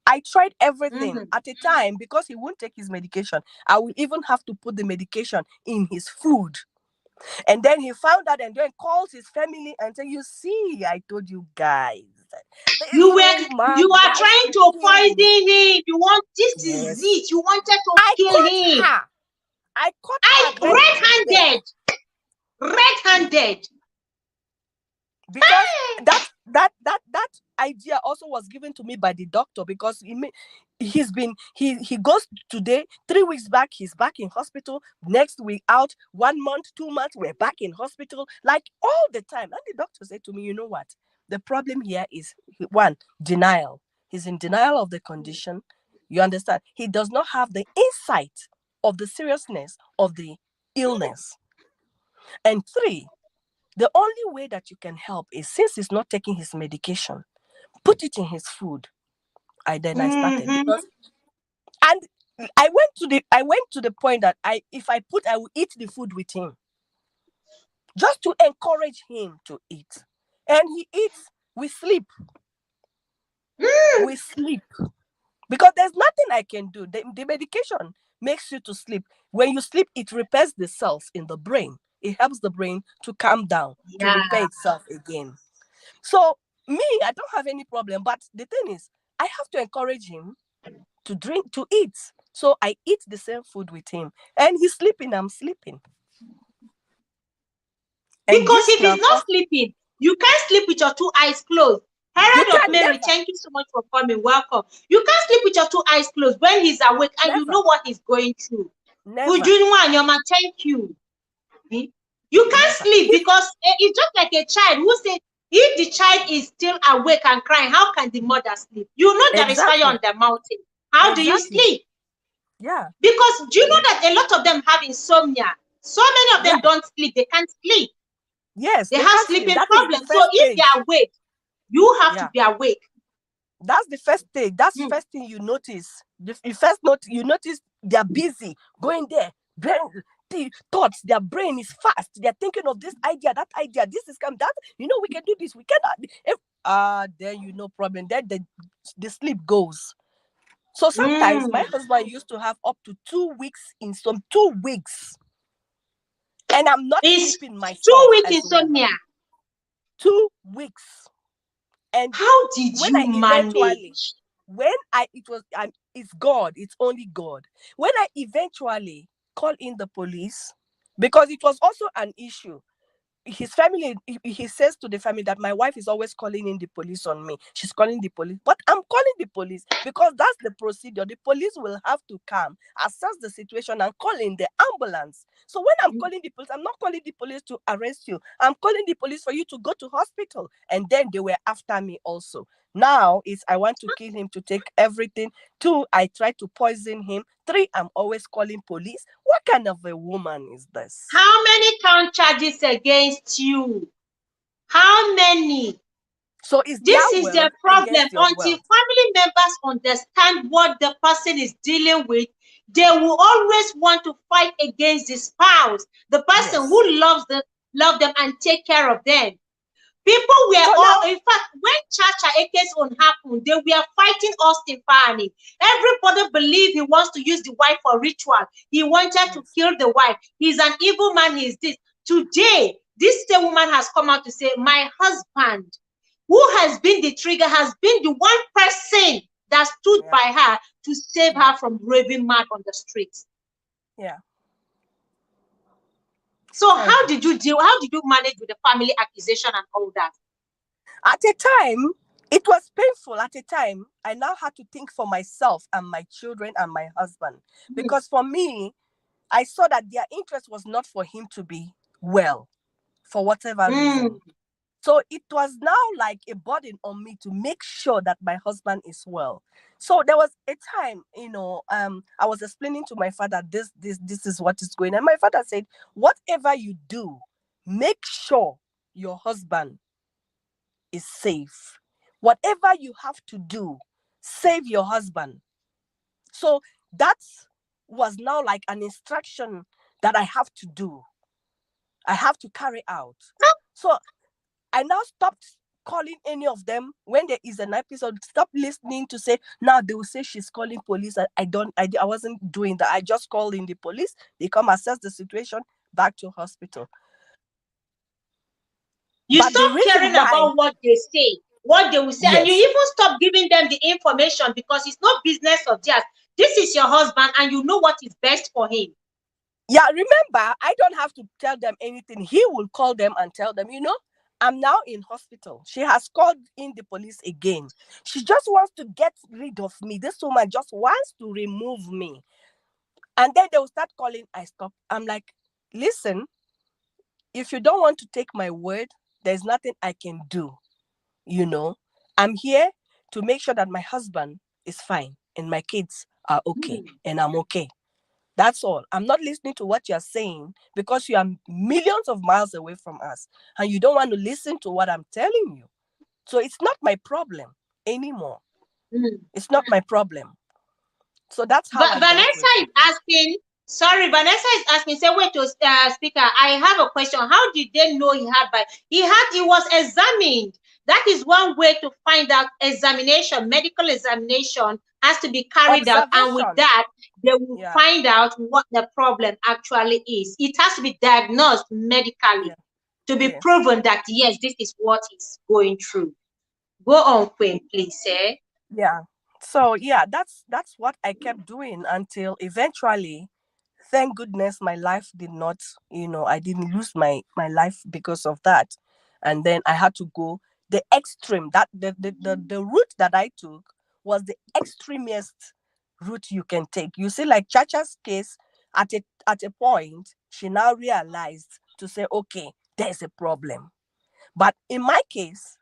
I tried everything at a time, because he won't take his medication. I will even have to put the medication in his food. And then he found out, and then calls his family and say, you see, I told you guys. You You are trying to poison him. You want, this is Yes. it. You wanted to kill him. I caught her red-handed. Red-handed. Because that idea also was given to me by the doctor, because he goes today, 3 weeks back, he's back in hospital, next week out, 1 month, 2 months, we're back in hospital, like all the time. And the doctor said to me, you know what? The problem here is, one, denial. He's in denial of the condition. You understand? He does not have the insight of the seriousness of the illness. And 3, the only way that you can help is, since he's not taking his medication, put it in his food. I started, because, and I went to the point that I will eat the food with him, just to encourage him to eat. And he eats. We sleep. We sleep, because there's nothing I can do. The medication makes you to sleep. When you sleep, it repairs the cells in the brain. It helps the brain to calm down, to repair itself again. So me, I don't have any problem. But the thing is, I have to encourage him to eat. So I eat the same food with him. And he's sleeping, I'm sleeping. Because if he's not sleeping, you can't sleep with your 2 eyes closed. Herald of Mary, thank you so much for coming. Welcome. You can't sleep with your 2 eyes closed when he's awake and you know what he's going through. Ujunwa, thank you. You can't sleep, because it's just like a child who said, if the child is still awake and crying, how can the mother sleep? You know there is fire on the mountain. How do you sleep? Yeah. Because do you know that a lot of them have insomnia? So many of them don't sleep. They can't sleep. Yes. They have sleeping problems. So if they are awake, you have to be awake. That's the first stage. That's the first thing you notice. You notice they're busy going there. The thoughts, their brain is fast. They're thinking of this idea, that idea. This is come that. We can do this. We cannot. Then problem. Then the sleep goes. So sometimes my husband used to have up to 2 weeks in some 2 weeks. And I'm not sleeping myself. 2 weeks insomnia. 2 weeks. And How did when I you eventually, manage? it's God, it's only God. When I eventually call in the police, because it was also an issue, his family, he says to the family that my wife is always calling in the police on me. She's calling the police, but I'm calling the police because that's the procedure. The police will have to come, assess the situation, and call in the ambulance. So when I'm calling the police, I'm not calling the police to arrest you. I'm calling the police for you to go to hospital. And then they were after me also. Now it's I want to kill him, to take everything. 2, I try to poison him. 3, I'm always calling police. What kind of a woman is this? How many count charges against you? How many? So it's their This is the wealth problem. against your Until wealth. family members understand what the person is dealing with, they will always want to fight against the spouse, the person Yes. who love them and take care of them. People were So all, now, in fact, when Chacha Eke's own happened, they were fighting Austin Faani. Everybody believed he wants to use the wife for ritual. He wanted to yes, kill the wife. He's an evil man. He's this. Today, this same woman has come out to say, my husband, who has been the trigger, has been the one person that stood yeah, by her to save yeah, her from raving mad on the streets. yeah. It's So how terrible. did you deal? How did you manage with the family accusation and all that? At a time, it was painful. At a time, I now had to think for myself and my children and my husband. Mm, Because for me, I saw that their interest was not for him to be well, for whatever mm, reason. So it was now like a burden on me to make sure that my husband is well. So there was a time, I was explaining to my father this is what is going on. And my father said, whatever you do, make sure your husband is safe. Whatever you have to do, save your husband. So that was now like an instruction that I have to do. I have to carry out. So I now stopped calling any of them when there is an episode. Stop listening to say now they will say she's calling police. I wasn't doing that. I just called in the police. They come assess the situation, back to hospital. you But the stop reason caring why, about what they say, what they will say, and you yes, even stop giving them the information because it's no business of theirs. This is your husband, and you know what is best for him. yeah, remember, I don't have to tell them anything. He will call them and tell them, I'm now in hospital. She has called in the police again. She just wants to get rid of me. This woman just wants to remove me. And then they will start calling. I stop. I'm like, listen, if you don't want to take my word, there's nothing I can do. You know, I'm here to make sure that my husband is fine and my kids are okay Mm, and I'm okay. That's all. I'm not listening to what you're saying because you are millions of miles away from us and you don't want to listen to what I'm telling you. So it's not my problem anymore. mm. It's not my problem. So that's how But I dealt Vanessa with is it. asking, sorry, Vanessa is asking, say, wait to speaker, I have a question. How did they know he had by he was examined? That is one way to find out. Examination, medical examination has to be carried out, and with Observation. that, they will Yeah. find out what the problem actually is. It has to be diagnosed medically Yeah. to be Yes. proven that yes, this is what he's going through. Go on, Queen, please, eh? Yeah. So yeah, that's what I kept doing until eventually, thank goodness, my life did not, I didn't lose my life because of that. And then I had to go the extreme. That the route that I took was the extremist route you can take. You see, like Chacha's case, at a point, she now realized to say, okay, there's a problem. But in my case,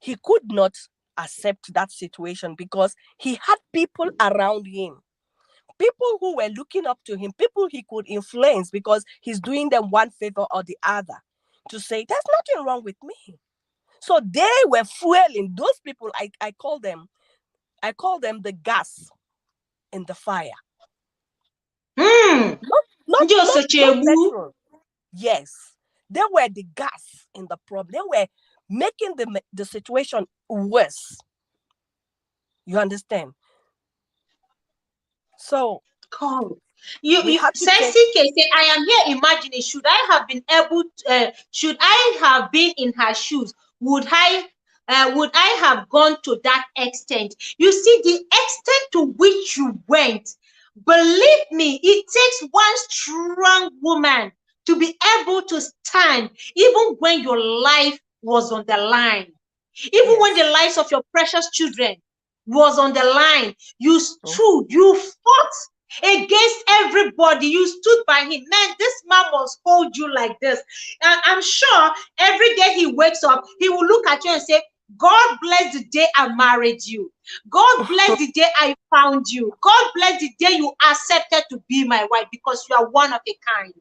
he could not accept that situation because he had people around him, people who were looking up to him, people he could influence because he's doing them one favor or the other, to say there's nothing wrong with me. So they were fueling those people. I call them the gas in the fire. Hmm. Not not Ndị not not Osochegbu. petrol. Yes, they were the gas in the problem. They were making the situation worse. You understand? So God. we You had to take. Sensei say, I am here imagining, should I have been in her shoes? would I have gone to that extent? You see, the extent to which you went, believe me, it takes one strong woman to be able to stand, even when your life was on the line, even when the lives of your precious children was on the line. You stood, you fought against everybody. You stood by him. Man, this man must hold you like this. And I'm sure every day he wakes up, he will look at you and say, God bless the day I married you. God bless the day I found you. God bless the day you accepted to be my wife, because you are one of a kind.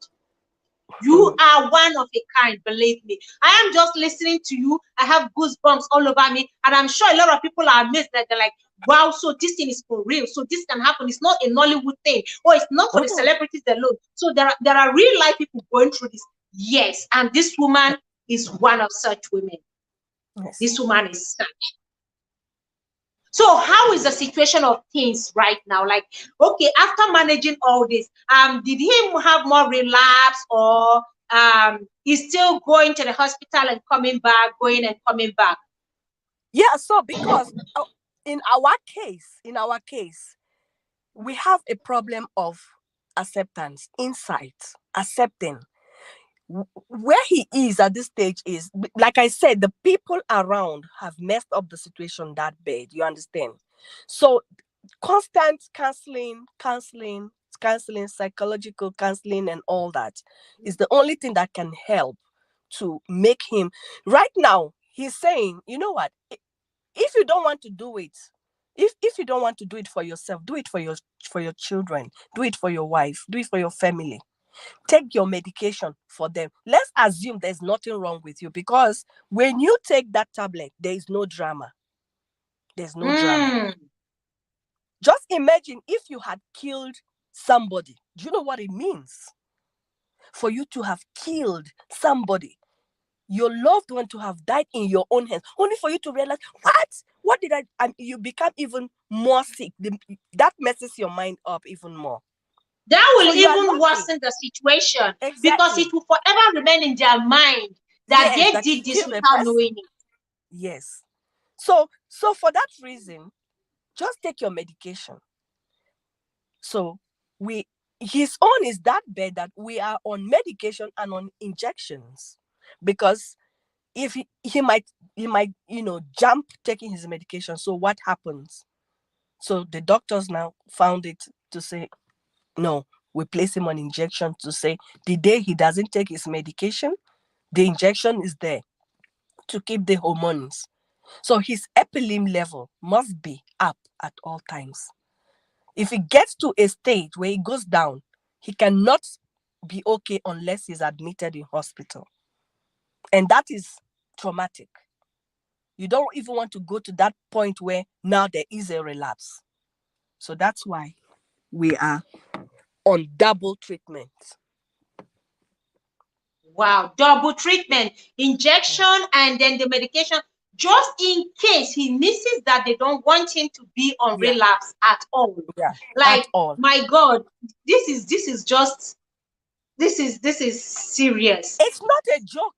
You are one of a kind, believe me. I am just listening to you. I have goosebumps all over me. And I'm sure a lot of people are amazed that they're like, wow, so this thing is for real. So this can happen. It's not a Nollywood thing, or it's not for the celebrities alone. So there are real life people going through this. Yes. And this woman is one of such women. Yes. This woman is such. So how is the situation of things right now? Like, okay, after managing all this, did he have more relapse, or he's still going to the hospital and coming back, going and coming back? Yeah, so because in our case, we have a problem of acceptance, insight, accepting. Where he is at this stage is, like I said, the people around have messed up the situation that bad. You understand? So constant counseling, psychological counseling, and all that is the only thing that can help to make him. Right now, he's saying, you know what? If you don't want to do it, if you don't want to do it for yourself, do it for your children, do it for your wife, do it for your family. Take your medication for them. Let's assume there's nothing wrong with you, because when you take that tablet, there is no drama. There's no drama. Just imagine if you had killed somebody. Do you know what it means? For you to have killed somebody, your loved one to have died in your own hands, only for you to realize, what did I, you become even more sick. That messes your mind up even more. That will even worsen the situation. Exactly. Because it will forever remain in their mind that they did this without knowing it. Yes. So for that reason, just take your medication. So his own is that bad that we are on medication and on injections, because if he might jump taking his medication. So what happens? So the doctors now found it to say, no, we place him on injection, to say the day he doesn't take his medication, the injection is there to keep the hormones. So his epilim level must be up at all times. If he gets to a stage where he goes down, he cannot be okay unless he's admitted in hospital. And that is traumatic. You don't even want to go to that point where now there is a relapse. So that's why we are on double treatment. Wow, double treatment, injection, and then the medication, just in case he misses that. They don't want him to be on relapse at all. Yeah, like at all. My God, this is serious. It's not a joke.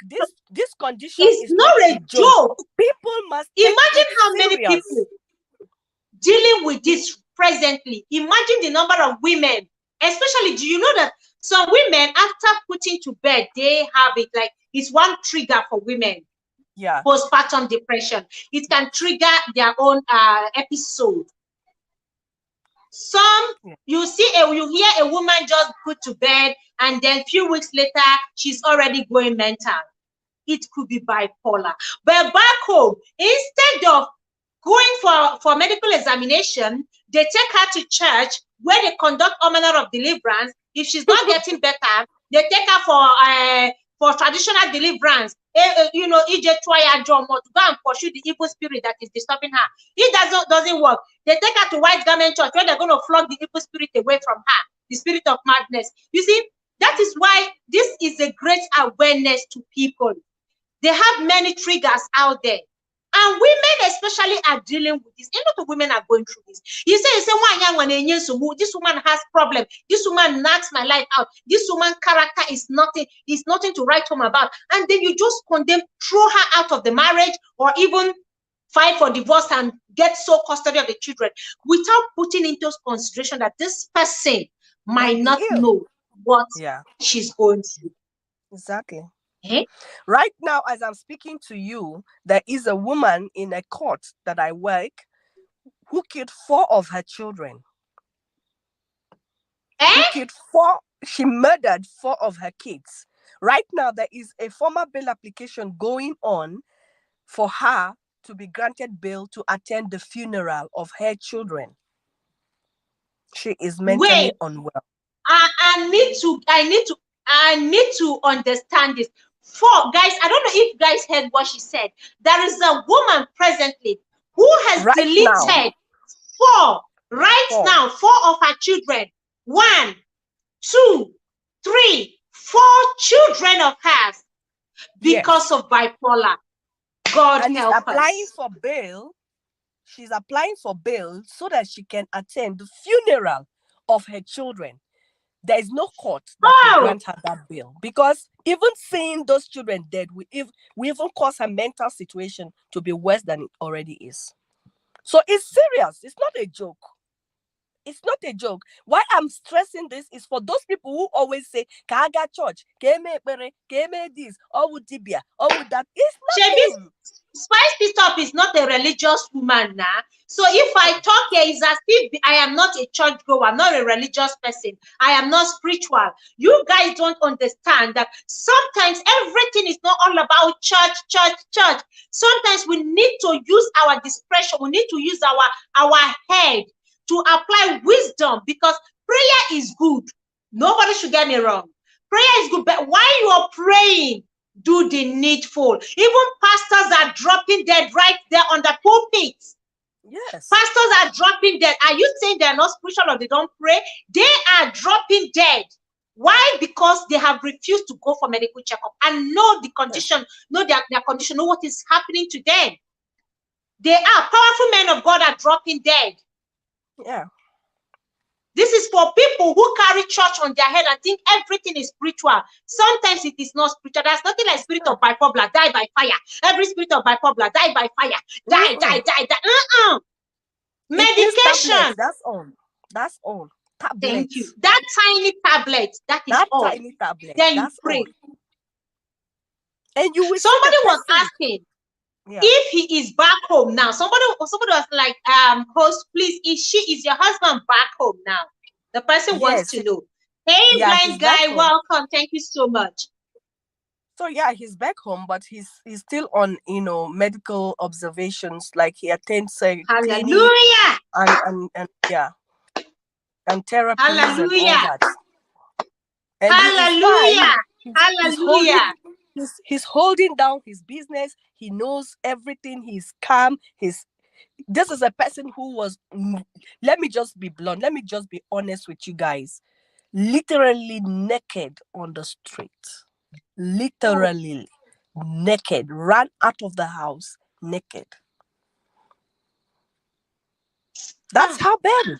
This condition is not a joke. People must imagine how serious. Many people dealing with this presently. Imagine the number of women, especially, do you know that some women, after putting to bed, they have it like it's one trigger for women. Yeah. Postpartum depression. It can trigger their own episode. Some you hear a woman just put to bed, and then a few weeks later she's already going mental. It could be bipolar. But back home, instead of going for medical examination, they take her to church where they conduct all manner of deliverance. If she's not getting better, they take her for traditional deliverance. EJ Troya Jomo, to go and pursue the evil spirit that is disturbing her. It doesn't work. They take her to White Garment Church where they're going to flog the evil spirit away from her, the spirit of madness. You see, that is why this is a great awareness to people. They have many triggers out there. And women especially are dealing with this. A lot of women are going through this. You say, this woman has problem. This woman knocks my life out. This woman character is nothing to write home about. And then you just condemn, throw her out of the marriage, or even fight for divorce and get sole custody of the children, without putting into consideration that this person might not know what she's going through. Exactly. Right now, as I'm speaking to you, there is a woman in a court that I work who killed 4 of her children. She murdered 4 of her kids. Right now, there is a formal bail application going on for her to be granted bail to attend the funeral of her children. She is mentally unwell. I need to understand this. 4 guys, I don't know if you guys heard what she said. There is a woman presently who has deleted 4 now, 4 of her children. 1, 2, 3, 4 children of hers because of bipolar. God help us. Applying for bail. She's applying for bail so that she can attend the funeral of her children. There is no court that can grant her that bail, because even seeing those children dead will even cause her mental situation to be worse than it already is. So it's serious. It's not a joke. It's not a joke. Why I'm stressing this is for those people who always say, Kaga church, Keme this, or would Tibia, or would that. It's nothing. Spice this up is not a religious woman now. So if I talk here, it's as if I am not a church goer, I'm not a religious person, I am not spiritual. You guys don't understand that sometimes everything is not all about church. Sometimes we need to use our discretion, we need to use our head to apply wisdom, because prayer is good. Nobody should get me wrong. Prayer is good, but while you are praying, do the needful. Even pastors are dropping dead right there on the pulpit. Yes. Pastors are dropping dead. Are you saying they're not spiritual or they don't pray? They are dropping dead. Why? Because they have refused to go for medical checkup and know the condition, know their condition, know what is happening to them. They are powerful men of God are dropping dead. Yeah. This is for people who carry church on their head and think everything is spiritual. Sometimes it is not spiritual. There's nothing like spirit of bipolar, die by fire. Every spirit of bipolar, die by fire. Die. Medication. That's all. That's all. Tablets. Thank you. That tiny tablet, that is all. That tiny tablet. Then you pray. And you will. Somebody was asking if he is back home now. Somebody was like, host, please, is your husband back home now? The person wants to know. Hey, blind guy, welcome. Thank you so much. So yeah, he's back home, but he's still on medical observations. Like he attends a clinic and therapies Hallelujah. And all that. And Hallelujah. Hallelujah. He's holding down his business. He knows everything. He's calm. This is a person who was, let me just be blunt. Let me just be honest with you guys. Literally naked on the street. Literally naked. Ran out of the house naked. That's how bad.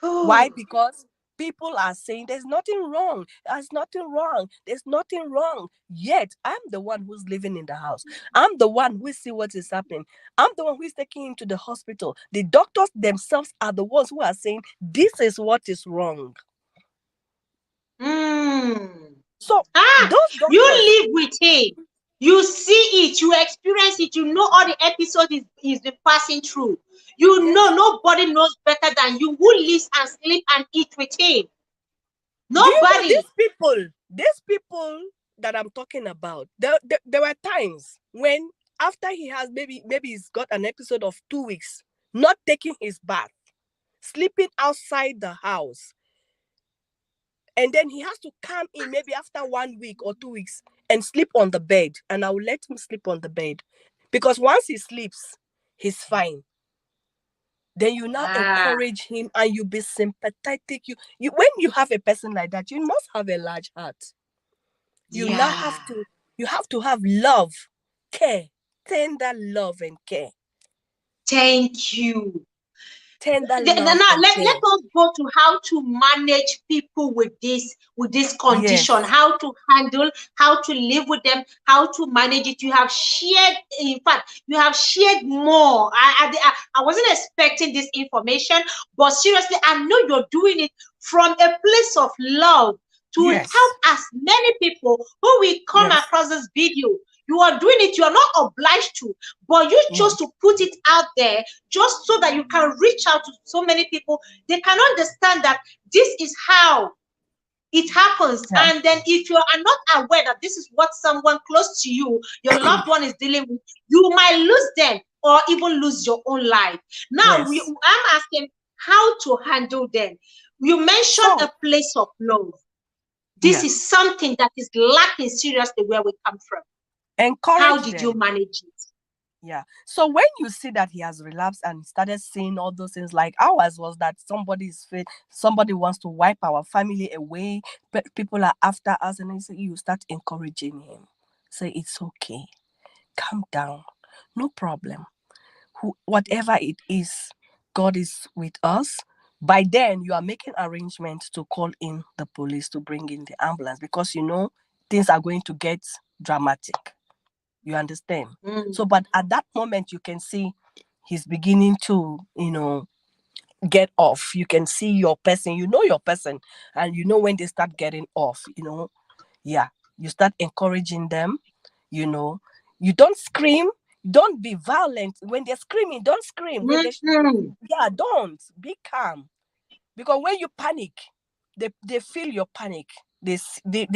Why? Because people are saying there's nothing wrong. There's nothing wrong. There's nothing wrong. Yet I'm the one who's living in the house. I'm the one who see what is happening. I'm the one who is taking him to the hospital. The doctors themselves are the ones who are saying this is what is wrong. So you live with him. You see it. You experience it. You know all the episodes he's been passing through. You know nobody knows better than you who lives and sleep and eat with him. Nobody. These people that I'm talking about, there were times when after he has maybe he's got an episode of 2 weeks, not taking his bath, sleeping outside the house. And then he has to come in maybe after 1 week or 2 weeks and sleep on the bed. And I will let him sleep on the bed. Because once he sleeps, he's fine. Then you now encourage him and you be sympathetic. You when you have a person like that, you must have a large heart. You now have to have love, care, tender love and care. Thank you. Tender Now love and let care. us go to how to manage people with this condition, Yes. how to handle, how to live with them, how to manage it. You have shared, in fact, you have shared more. I wasn't expecting this information, but seriously, I know you're doing it from a place of love to help Yes. as many people who will come Yes. across this video. You are doing it, you are not obliged to, but you chose Yes. to put it out there just so that you can reach out to so many people. They can understand that this is how it happens. Yeah. And then if you are not aware that this is what someone close to you, your loved one is dealing with, you might lose them or even lose your own life. Now, Yes. I'm asking how to handle them. You mentioned So a place of love. This yeah, is something that is lacking seriously where we come from. How encourage did you them. manage it? Yeah. So when you see that he has relapsed and started saying all those things, like ours was that somebody wants to wipe our family away, people are after us, and then you start encouraging him. Say it's okay, calm down, no problem. Whatever it is, God is with us. By then, you are making arrangements to call in the police to bring in the ambulance because you know things are going to get dramatic. You understand? Mm. So, but at that moment, you can see he's beginning to, get off. You can see your person, your person, and you know when they start getting off, yeah, you start encouraging them, you know, you don't scream, don't be violent. When they're screaming, don't scream. Mm-hmm. Yeah, don't be calm because when you panic, they feel your panic. They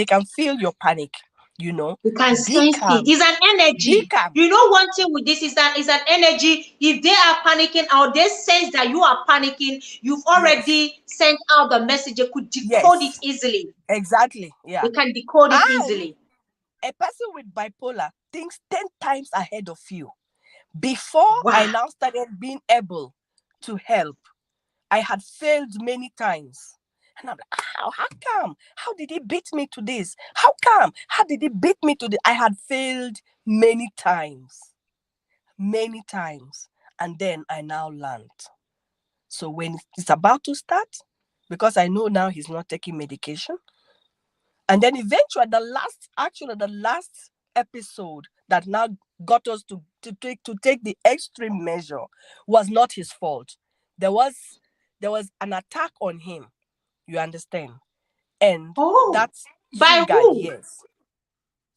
can feel your panic, you know. You can Be sense it. calm, It's an be energy. calm. You know, one thing with this is an energy. If they are panicking or they sense that you are panicking, you've Yes. already sent out the message. They could decode it Yes, easily. exactly. Yeah. They can decode it And easily. a person with bipolar thinks 10 times ahead of you. Before I Wow. now started being able to help, I had failed many times. And I'm like, how come? How did he beat me to this? How come? How did he beat me to this? I had failed many times. Many times. And then I now learned. So when it's about to start, because I know now he's not taking medication, and then eventually the last episode that now got us to take the extreme measure was not his fault. There was an attack on him, you understand? And Oh, that's by triggered, who? yes.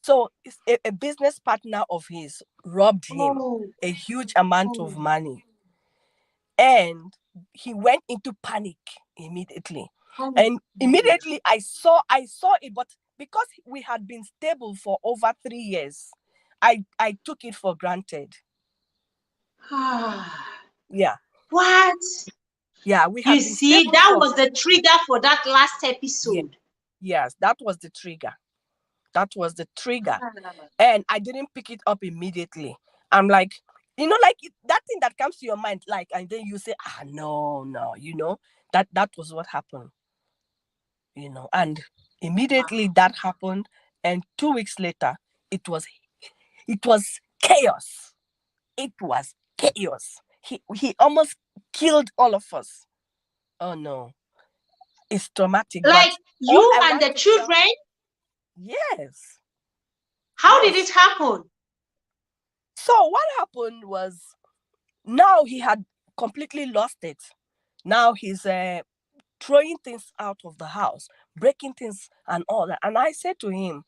So it's a business partner of his robbed him Oh, a huge amount oh, of money, and he went into panic immediately. oh. And immediately I saw it, but because we had been stable for over 3 years, I took it for granted. Ah, Yeah. what? Yeah, we You had been see, stable that for. was the trigger for that last Yeah. episode. Yes, that was the trigger. That was the trigger. Ah. And I didn't pick it up immediately. I'm like, like that thing that comes to your mind, like, and then you say, no, no, that was what happened. And Wow. immediately that happened, and 2 weeks later it was it was chaos. It was chaos. He almost killed all of us. Oh no, it's traumatic, but Like all you I and want the to tell. children, Yes. how did it Yes. happen? So what happened was, now he had completely lost it. Now he's throwing things out of the house, breaking things and all that. And I said to him,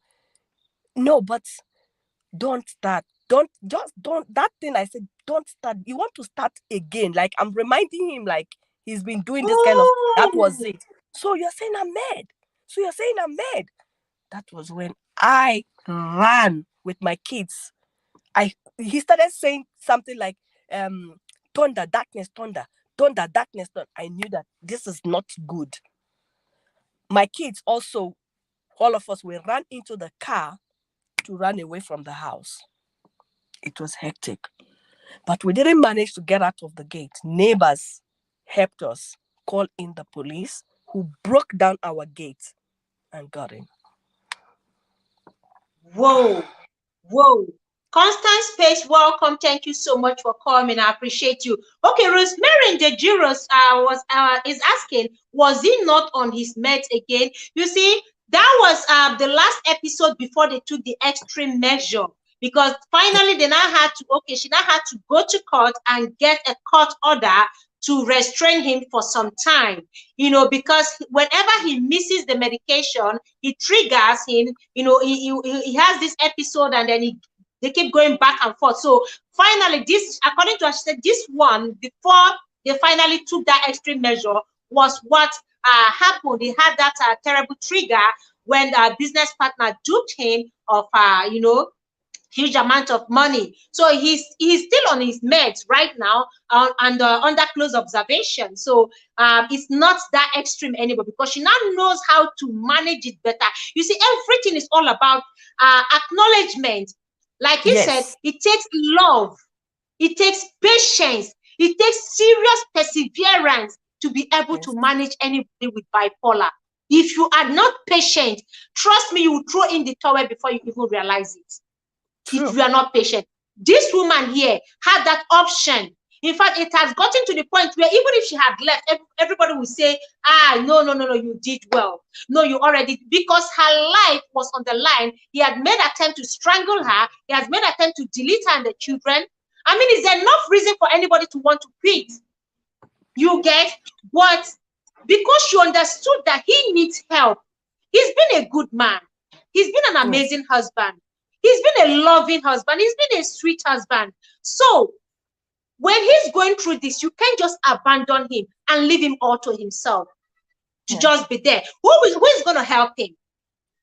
no, but don't start. Don't that thing I said, don't start. You want to start again. Like, I'm reminding him, like, he's been doing this kind of, that was Oh, it. So you're saying I'm mad. So you're saying I'm mad. That was when I ran with my kids. He started saying something like, thunder, darkness, thunder, thunder, darkness, thunder. I knew that this is not good. My kids also, all of us, we ran into the car to run away from the house. It was hectic. But we didn't manage to get out of the gate. Neighbors helped us call in the police, who broke down our gate and got in. whoa, whoa. Constance Pace, welcome. Thank you so much for coming. I appreciate you. Okay, Rosemary in the Juros is asking, was he not on his meds again? You see, that was the last episode before they took the extreme measure, because finally they now had to, she now had to go to court and get a court order to restrain him for some time, because whenever he misses the medication, it triggers him, he has this episode, and then they keep going back and forth. So finally, this, according to her, she said this one, before they finally took that extreme measure, was what happened. He had that terrible trigger when the business partner duped him of, huge amount of money. So he's still on his meds right now, and under close observation. So it's not that extreme anymore, because she now knows how to manage it better. You see, everything is all about acknowledgement. Like he said, it takes love, it takes patience, it takes serious perseverance to be able to manage anybody with bipolar. If you are not patient, trust me, you will throw in the towel before you even realize it. If you are not patient. This woman here had that option. In fact, it has gotten to the point where even if she had left, everybody will say, no, you did well. No, you already, because her life was on the line. He had made attempt to strangle her. He has made attempt to delete her and the children. I mean, is there enough reason for anybody to want to quit? You get? But because she understood that he needs help, he's been a good man. He's been an amazing husband. He's been a loving husband. He's been a sweet husband. So when he's going through this, you can't just abandon him and leave him all to himself to just be there. Who is going to help him?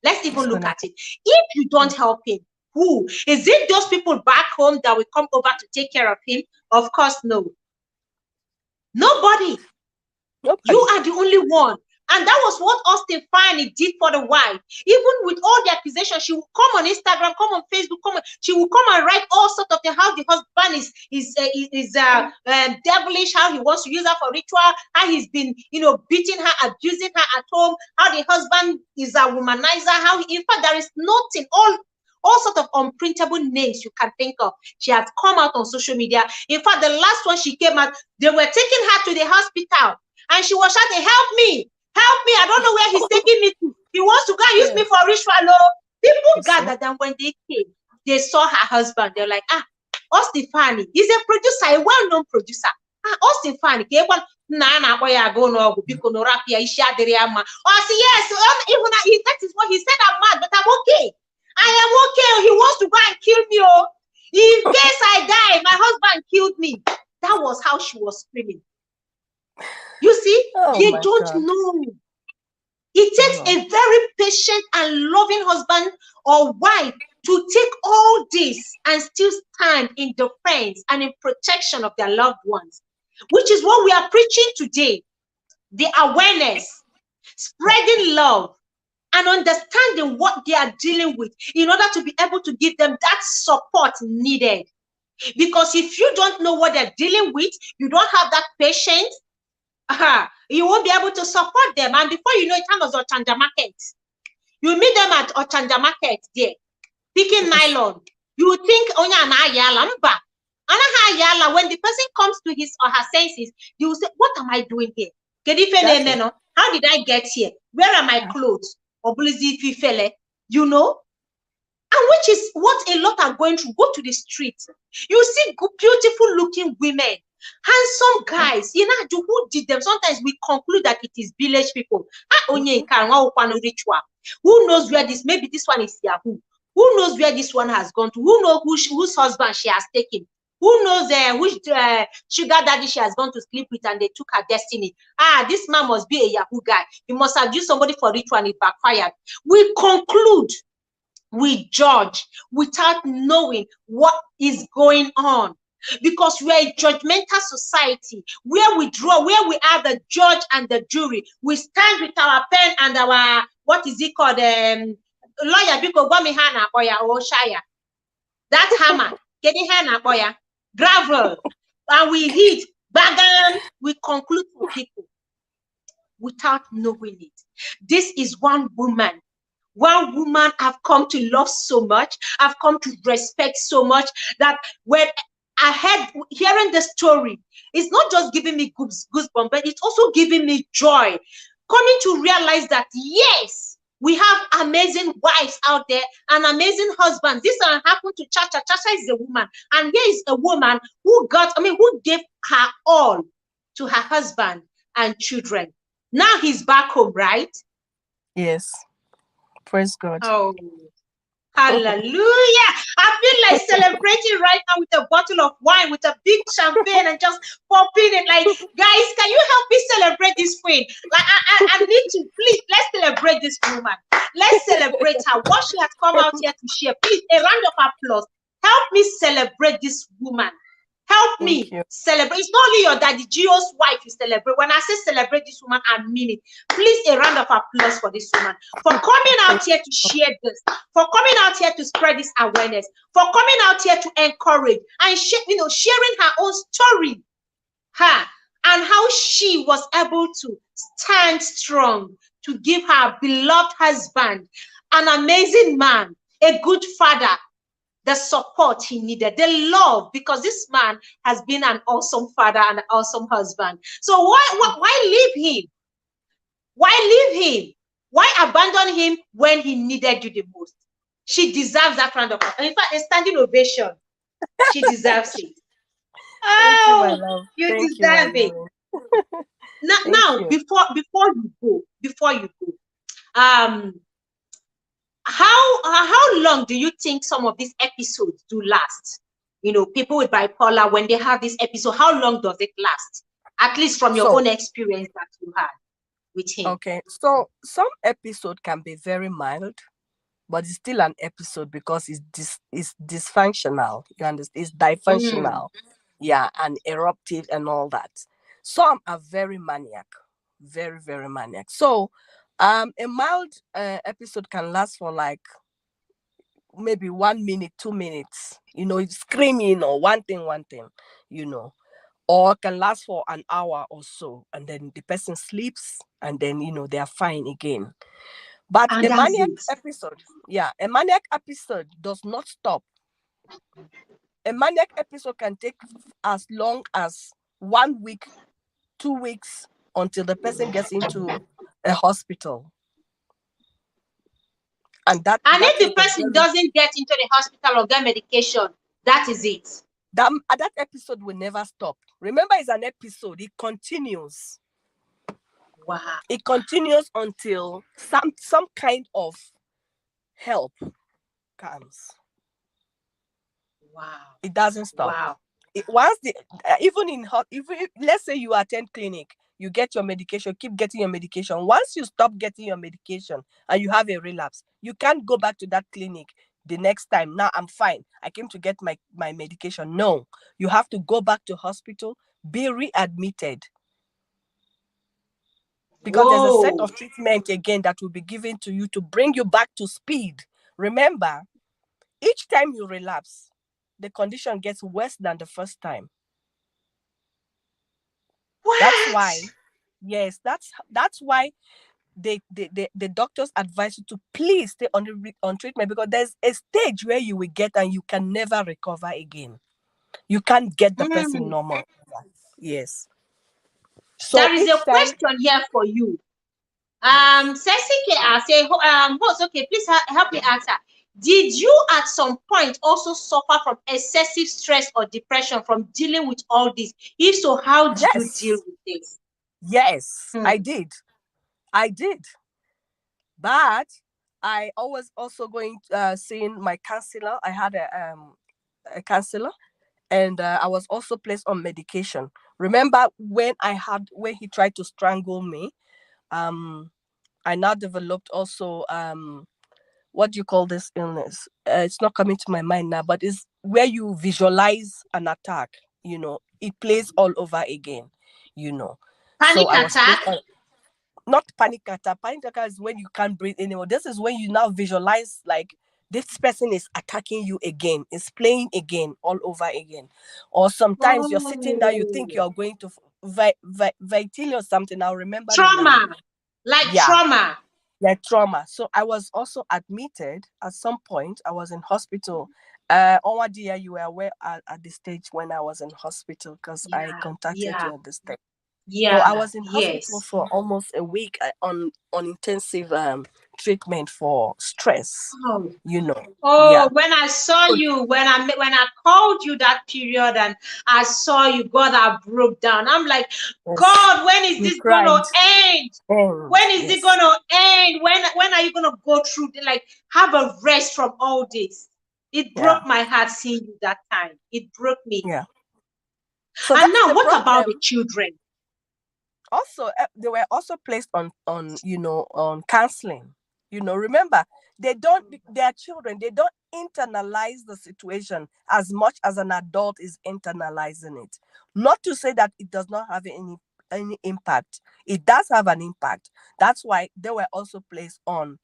Let's even look at it. If you don't help him, who? Is it those people back home that will come over to take care of him? Of course, no. Nobody. You are the only one. And that was what Austin Faani did for the wife. Even with all the accusations, she will come on Instagram, come on Facebook, she will come and write all sorts of things, how the husband is devilish, how he wants to use her for ritual, how he's been, beating her, abusing her at home, how the husband is a womanizer, how in fact there is nothing, all sorts of unprintable names you can think of. She has come out on social media. In fact, the last one she came out, they were taking her to the hospital, and she was shouting, "Help me! Help me, I don't know where he's taking me to. He wants to go and use me for ritual." No. People gathered, and when they came, they saw her husband. They're like, Austin Faani, he's a producer, a well-known producer. Austin Faani, I see, yes, even that is what he said, I'm mad, but I'm okay. I am okay. He wants to go and kill me. Oh. In case I die, my husband killed me. That was how she was screaming. You see, they don't know. It takes a very patient and loving husband or wife to take all this and still stand in defense and in protection of their loved ones, which is what we are preaching today. The awareness, spreading love, and understanding what they are dealing with in order to be able to give them that support needed. Because if you don't know what they're dealing with, you don't have that patience, you won't be able to support them. And before you know it, was Ochanja Market. You meet them at Ochanja Market there, picking nylon. You think, when the person comes to his or her senses, you will say, what am I doing here? How did I get here? Where are my clothes? You know? And which is what a lot are going through. Go to the streets. You see beautiful looking women, handsome guys, who did them? Sometimes we conclude that it is village people. Who knows where this, maybe this one is Yahoo. Who knows where this one has gone to? Who knows whose husband she has taken? Who knows which sugar daddy she has gone to sleep with and they took her destiny? This man must be a Yahoo guy. He must have used somebody for ritual and it backfired. We conclude, we judge without knowing what is going on. Because we are a judgmental society where we are the judge and the jury. We stand with our pen and our, what is it called? Lawyer, because that hammer, getting hand boya, gravel, and we hit, bagan, we conclude for people without knowing it. This is one woman one woman I've come to love so much, I've come to respect so much, that when I had hearing the story, it's not just giving me goosebumps, but it's also giving me joy. Coming to realize that yes, we have amazing wives out there and amazing husbands. This happened to Chacha. Chacha is a woman, and here is a woman who gave her all to her husband and children. Now he's back home, right? Yes. Praise God. Oh, hallelujah. I feel like celebrating right now with a bottle of wine, with a big champagne, and just popping it. Like, guys, can you help me celebrate this queen? Like, I need to, please, let's celebrate this woman. Let's celebrate her. What she has come out here to share. Please, a round of applause. Help me celebrate this woman. Help Thank me you. celebrate. It's not only your daddy Gio's wife you celebrate. When I say celebrate this woman, I mean it. Please, a round of applause for this woman, for coming out here to share this, for coming out here to spread this awareness, for coming out here to encourage and sharing her own story, and how she was able to stand strong to give her beloved husband, an amazing man, a good father, the support he needed, the love, because this man has been an awesome father and an awesome husband. So why leave him? Why leave him? Why abandon him when he needed you the most? She deserves that round of applause. In fact, a standing ovation. She deserves it. Thank you, my Oh, love. you Thank you, my deserve it. love. Now, Thank you. before you go, um, how long do you think some of these episodes do last? People with bipolar, when they have this episode, how long does it last? At least from your So, own experience that you had with him. okay. So some episode can be very mild, but it's still an episode because it's dysfunctional. You understand? It's Mm. dysfunctional. Yeah, and eruptive and all that. Some are very maniac, very, very maniac. So a mild episode can last for like maybe 1 minute, 2 minutes, screaming or one thing, you know, or can last for an hour or so, and then the person sleeps, and then they are fine again. But And a that's maniac it. episode, yeah, a maniac episode does not stop. A maniac episode can take as long as 1 week, 2 weeks, until the person gets into a hospital. And that And that if is the the person very doesn't get into the hospital or get medication, that is it. that episode will never stop. Remember, it's an episode. It continues. Wow. It continues until some kind of help comes. Wow. It doesn't stop. Wow. Once even even let's say you attend clinic, you get your medication, keep getting your medication. Once you stop getting your medication and you have a relapse, you can't go back to that clinic the next time. Now I'm fine, I came to get my medication. No, you have to go back to hospital, be readmitted, because there's a set Whoa. of treatment again that will be given to you to bring you back to speed. Remember, each time you relapse, the condition gets worse than the first time. That's why, What? yes, that's why the doctors advise you to please stay on treatment, because there's a stage where you will get and you can never recover again. You can't get the person Mm. normal. Yes. So There is a each time, question here for you. yes, Sesike, I say, host, okay, please help me answer. Did you at some point also suffer from excessive stress or depression from dealing with all this? If so, how did you deal yes, with this? yes, Hmm. I did, but I always also going seeing my counselor. I had a counselor, and I was also placed on medication. Remember when he tried to strangle me? Um, I now developed also what do you call this illness? It's not coming to my mind now, but it's where you visualize an attack. It plays all over again. You know, so Panic I was attack? placed on, not panic attack. Panic attack is when you can't breathe anymore. This is when you now visualize like this person is attacking you again, is playing again, all over again. Or sometimes you're sitting down, you think Oh, you're going to Vitelli or something. I'll remember the name. trauma, like Yeah, trauma. Yeah, trauma. So I was also admitted at some point. I was in hospital. Onwa dear, you were aware at the stage when I was in hospital because I Yeah, contacted yeah, you at the stage. So I yeah, was in hospital yes. for almost a week on intensive treatment for stress. Oh, You know, oh, yeah. when I saw So, you, when I called you that period and I saw you, God, I broke down. I'm like, yes, God, when is you this gonna cried, end? and When is it yes, gonna end? When are you gonna go through like have a rest from all this? It yeah, broke my heart seeing you that time. It broke me. yeah. So And that's now the what about the problem. children? Also, they were also placed on on counseling. Remember, their children, they don't internalize the situation as much as an adult is internalizing it. Not to say that it does not have any impact. It does have an impact. That's why they were also placed on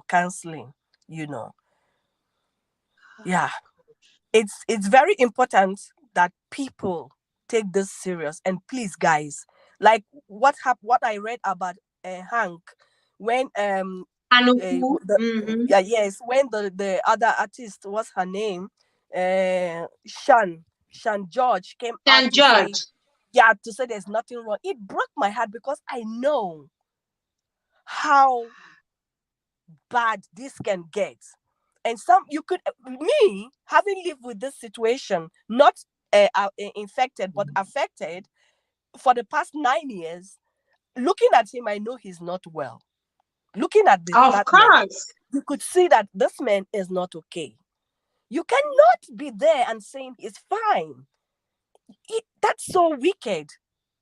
counseling. you know yeah, it's very important that people take this serious. And please, guys, like what I read about Hank, when Anuku. the Mm-hmm. yeah, yes, when the other artist, what's her name, Shan George, came out Can to say, judge. yeah, to say there's nothing wrong. It broke my heart because I know how bad this can get. And some you could me having lived with this situation, not infected but affected for the past 9 years. Looking at him, I know he's not well. Looking at Of that man, course. you could see that this man is not okay. You cannot be there and saying he's fine. That's so wicked.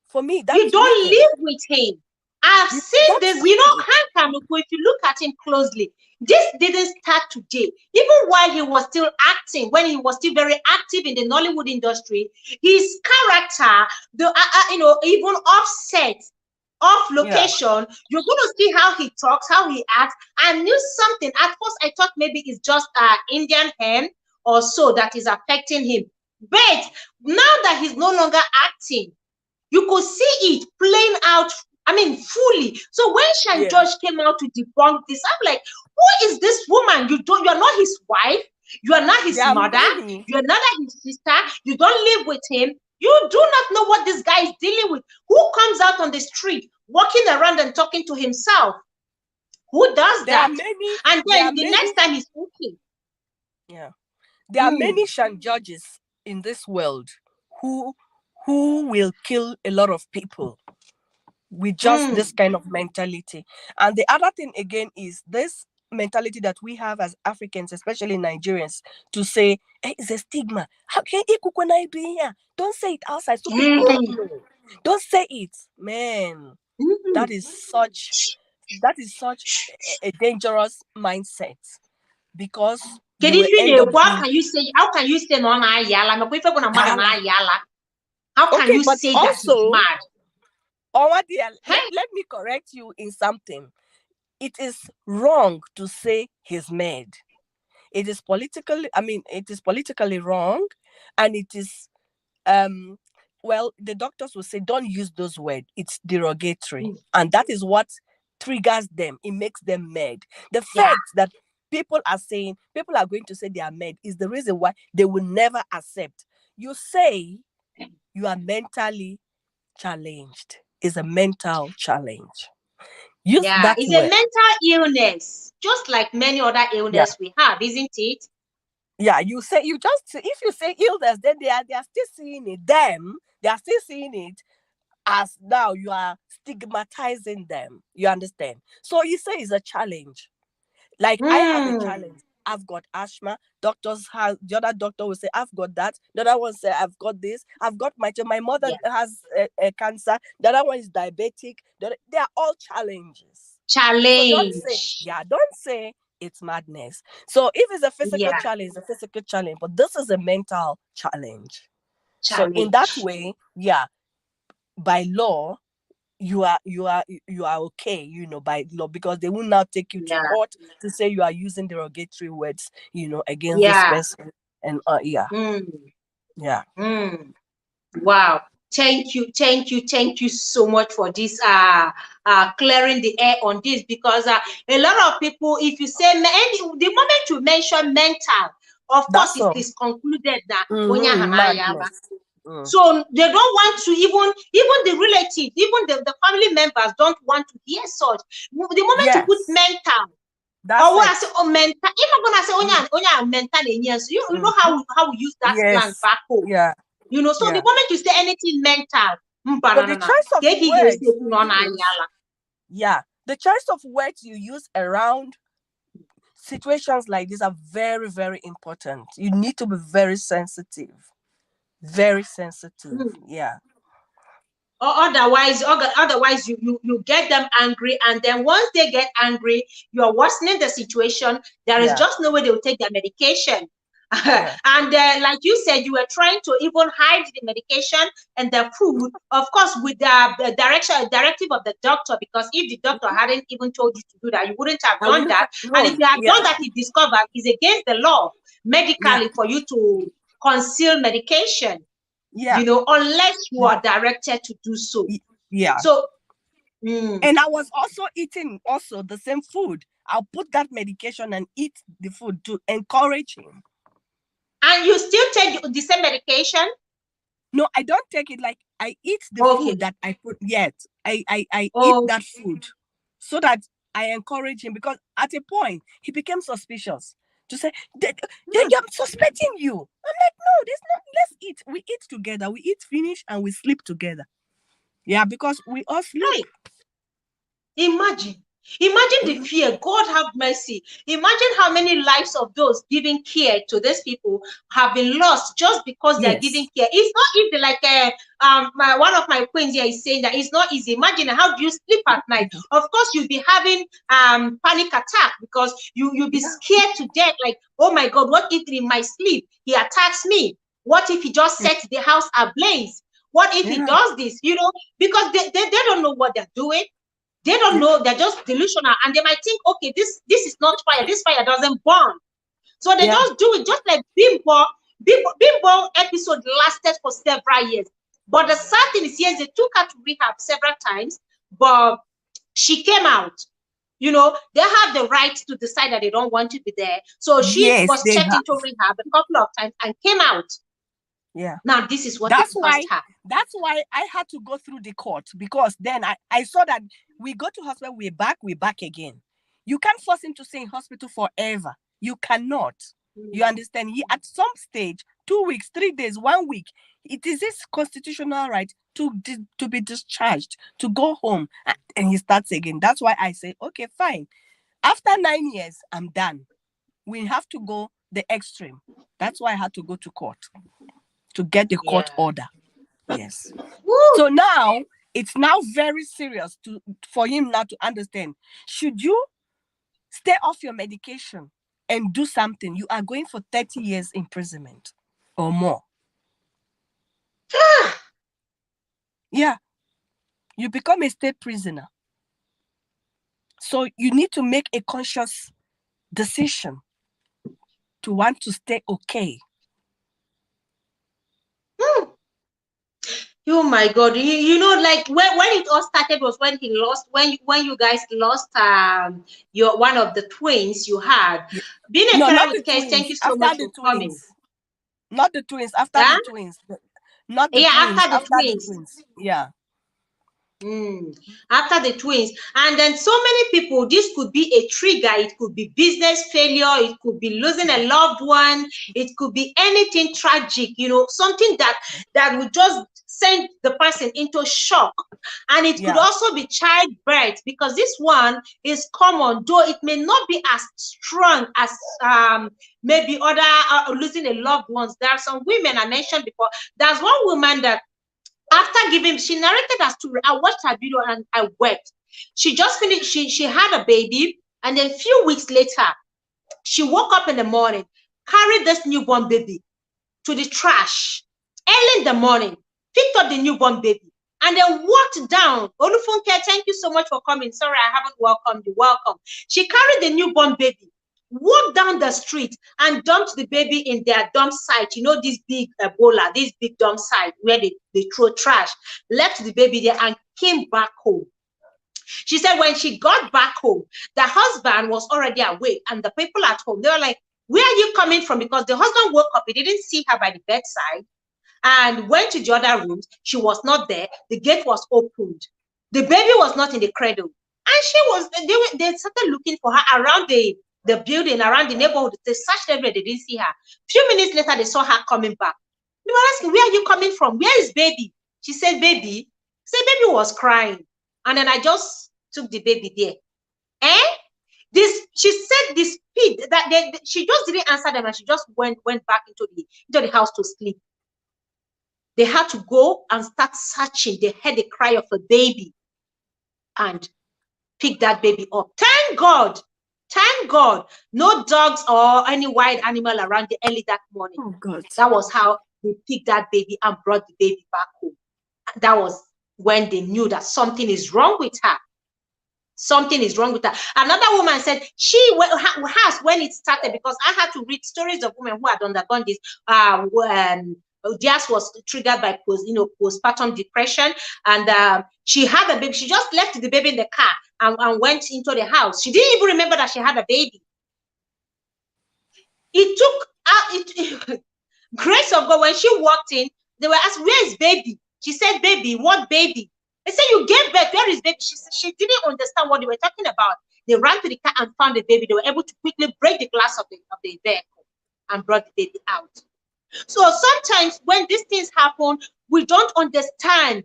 For me, You that's don't wicked. live with him. I've seen That's this. wicked. Hank Anuku, if you look at him closely, this didn't start today. Even while he was still acting, when he was still very active in the Nollywood industry, his character, even offset, off Yeah, location, you're going to see how he talks, how he acts. I knew something. At first, I thought maybe it's just Indian hen or so that is affecting him. But now that he's no longer acting, you could see it playing out, I mean, fully. So when Shan yeah. George came out to debunk this, I'm like, who is this woman? You are not his wife, you are not his There are mother, many. you are not his sister, you don't live with him, you do not know what this guy is dealing with. Who comes out on the street walking around and talking to himself? Who does There are that? many. And There then are the many. next time he's okay. Yeah. There are Mm, many Shan judges in this world who who will kill a lot of people with just this mm, kind of mentality. And the other thing again is this mentality that we have as Africans, especially Nigerians, to say, hey, it's a stigma. How can I be here? Don't say it outside so people don't mm, know. Don't say it. Man, mm. that is such a dangerous mindset because you will end up being How can you say no na yala? Me kwe fe kuna mada Hala. na yala. How can Okay, you but say that he's also, mad? Owadia, Hey, let me correct you in something. It is wrong to say he's mad. It is politically wrong, and it is well, the doctors will say don't use those words. It's derogatory. mm, And that is what triggers them. It makes them mad. The yeah, fact that people are going to say they are mad is the reason why they will never accept. You say you are mentally challenged. Is a mental challenge. Use yeah. that It's a word. mental illness, just like many other Yeah. illness we have, isn't it? Yeah, if you say illness, then they are still seeing it. They are still seeing it as now you are stigmatizing them. You understand? So you say it's a challenge. Like I have a Hmm. challenge. I've got asthma. Doctors have the other doctor will say I've got that. The other one say I've got this. I've got my mother Yeah, has a cancer. The other one is diabetic. They are all challenges. So challenge. don't say it's madness. So if it's a physical Yeah, challenge, it's a physical challenge. But this is a mental challenge. So in that challenge. way, yeah, by law, you are okay, by law, because they will now take you to Yeah, court to say you are using derogatory words, against this yeah. person. And yeah, Hmm. yeah. Hmm. Wow. Thank you so much for this clearing the air on this, because a lot of people, if you say the moment you mention mental, of course That's it all. is concluded that Madness. Mm. so they don't want to, even the relatives, even the family members don't want to hear such. The moment you put Yes, mental, that's or when I it. say oh mental, if I'm gonna say onya mental yes, you know Mm-hmm. how we use that slang Yes. back home. Yeah. You know, so the Yeah. moment you say anything mental, So the banana, choice of words you use, yeah, the choice of words you use around situations like this are very, very important. You need to be very sensitive. Very sensitive. Yeah. or otherwise you get them angry, and then once they get angry, you're worsening the situation. There is Yeah. just no way they will take their medication. Yeah. And like you said, you were trying to even hide the medication and the food, of course, with the directive of the doctor, because if the doctor hadn't even told you to do that, you wouldn't have I done wouldn't that. have And if known. you had Yeah. done that, it discovered is against the law Yeah. medically for you to conceal medication, Yeah. unless you are directed to do so. Yeah. So, And I was also eating also the same food. I'll put that medication and eat the food to encourage him. and you still take the same medication? No, I don't take it. Like, I eat the food Okay. that I put. Yet I eat Oh, that food so that I encourage him, because at a point he became suspicious to say, I'm suspecting you. I'm like, no, there's not. Let's eat. We eat together. We eat finish and we sleep together. Yeah, because we all sleep. hey, imagine the Mhm. fear. God have mercy. Imagine how many lives of those giving care to these people have been lost just because they're Yes. giving care. It's not easy. Like one of my queens here is saying that it's not easy. Imagine, how do you sleep at night? Of course you'll be having panic attack, because you'll be Yeah. scared to death. Like, oh my God, what if in my sleep he attacks me? What if he just sets the house ablaze? What if he Yeah. does this? Because they don't know what they're doing. They don't know, they're just delusional, and they might think, okay, this is not fire. This fire doesn't burn. So they Yeah. just do it, just like Bimbo episode lasted for several years. But the sad thing is, yes, they took her to rehab several times, but she came out. They have the right to decide that they don't want to be there. So she Yes, was they checked have. into rehab a couple of times and came out. Yeah. Now, this is what it That's cost why her. I had to go through the court, because then I saw that we go to hospital, we're back again. You can't force him to stay in hospital forever. You cannot. You understand? He, at some stage, 2 weeks, 3 days, 1 week, it is his constitutional right to be discharged, to go home, and he starts again. That's why I say, okay, fine. After 9 years, I'm done. We have to go the extreme. That's why I had to go to court to get the court Yeah. order. Yes. Woo. So now it's now very serious for him now to understand. Should you stay off your medication and do something, you are going for 30 years imprisonment or more. Yeah. You become a state prisoner. So you need to make a conscious decision to want to stay okay. Oh my God! Like when it all started was when he lost, when you guys lost your one of the twins you had. Yeah. Being a No, carer not with the case, thank twins. you so After much the for coming. twins. Not the twins. After Yeah, the twins. Not the yeah. twins. After the After the twins. twins. Yeah. After the twins, and then so many people, this could be a trigger. It could be business failure, it could be losing a loved one, it could be anything tragic, something that would just send the person into shock. And it could Yeah. also be childbirth, because this one is common, though it may not be as strong as maybe other losing a loved ones. There are some women I mentioned before. There's one woman that, after giving, she narrated as to, I watched her video and I wept. She just finished, she had a baby, and then a few weeks later, she woke up in the morning, carried this newborn baby to the trash early in the morning, picked up the newborn baby, and then walked down. Olufunke, thank you so much for coming. Sorry, I haven't welcomed you. Welcome. She carried the newborn baby walked down the street and dumped the baby in their dump site. You know, this big Ebola, this big dump site where they throw trash, left the baby there and came back home. She said when she got back home, the husband was already awake, and the people at home, they were like, where are you coming from? Because the husband woke up, he didn't see her by the bedside, and went to the other rooms. She was not there. The gate was opened. The baby was not in the cradle. And she was, they started looking for her around the building, around the neighborhood. They searched everywhere, they didn't see her. A few minutes later, they saw her coming back. They were asking, where are you coming from? Where is baby? She said, baby. Said baby was crying. And then I just took the baby there. She said the speed that she just didn't answer them, and she just went back into the house to sleep. They had to go and start searching. They heard the cry of a baby and pick that baby up. Thank God. Thank God. No dogs or any wild animal around the early that morning. Oh God. That was how they picked that baby and brought the baby back home. That was when they knew that something is wrong with her. Something is wrong with her. Another woman said she has, when it started, because I had to read stories of women who had undergone this. Theirs was triggered by postpartum depression, and she had a baby. She just left the baby in the car and went into the house. She didn't even remember that she had a baby. It took grace of God. When she walked in, they were asked, where is baby? She said, baby. What baby? They said, you gave birth. Where is baby? She didn't understand what they were talking about. They ran to the car and found the baby. They were able to quickly break the glass of the vehicle and brought the baby out. So sometimes when these things happen, we don't understand.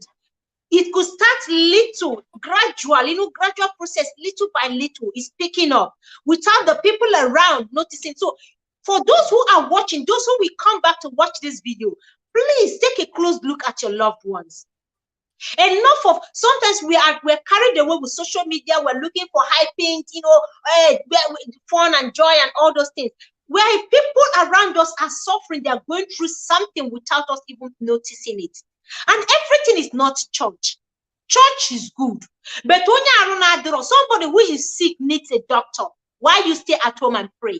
It could start little, gradual, gradual process, little by little, is picking up without the people around noticing. So for those who are watching, those who will come back to watch this video, please take a close look at your loved ones. Enough of, sometimes we're carried away with social media. We're looking for hyping, fun and joy and all those things. Where people around us are suffering, they're going through something without us even noticing it. And everything is not church. Church is good. But when somebody who is sick needs a doctor, why you stay at home and pray?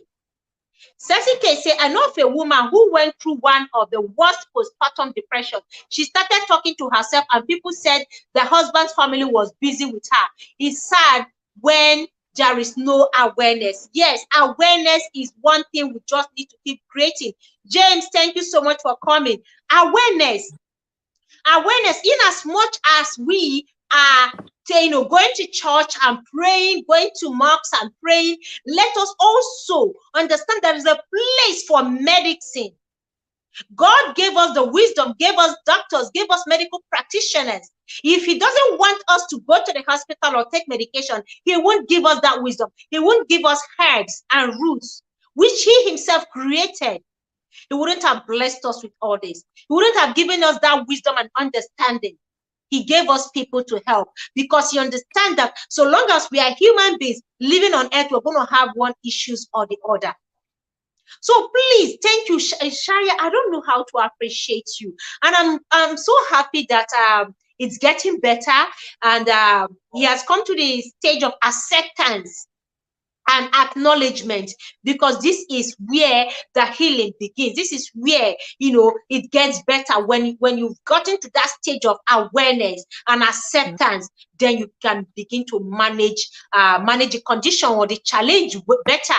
Chacha Eke said, I know of a woman who went through one of the worst postpartum depression. She started talking to herself, and people said the husband's family was busy with her. It's sad when there is no awareness. Yes, awareness is one thing we just need to keep creating. James, thank you so much for coming. Awareness, in as much as we are going to church and praying, going to mosques and praying, let us also understand there is a place for medicine. God gave us the wisdom, gave us doctors, gave us medical practitioners. If he doesn't want us to go to the hospital or take medication, he won't give us that wisdom. He won't give us herbs and roots, which he himself created. He wouldn't have blessed us with all this. He wouldn't have given us that wisdom and understanding. He gave us people to help, because he understands that so long as we are human beings living on earth, we're going to have one issues or the other. So please, thank you, Sharia. I don't know how to appreciate you. And I'm so happy that it's getting better, and he has come to the stage of acceptance and acknowledgement, because this is where the healing begins. This is where it gets better. When you've gotten to that stage of awareness and acceptance, then you can begin to manage the condition or the challenge better.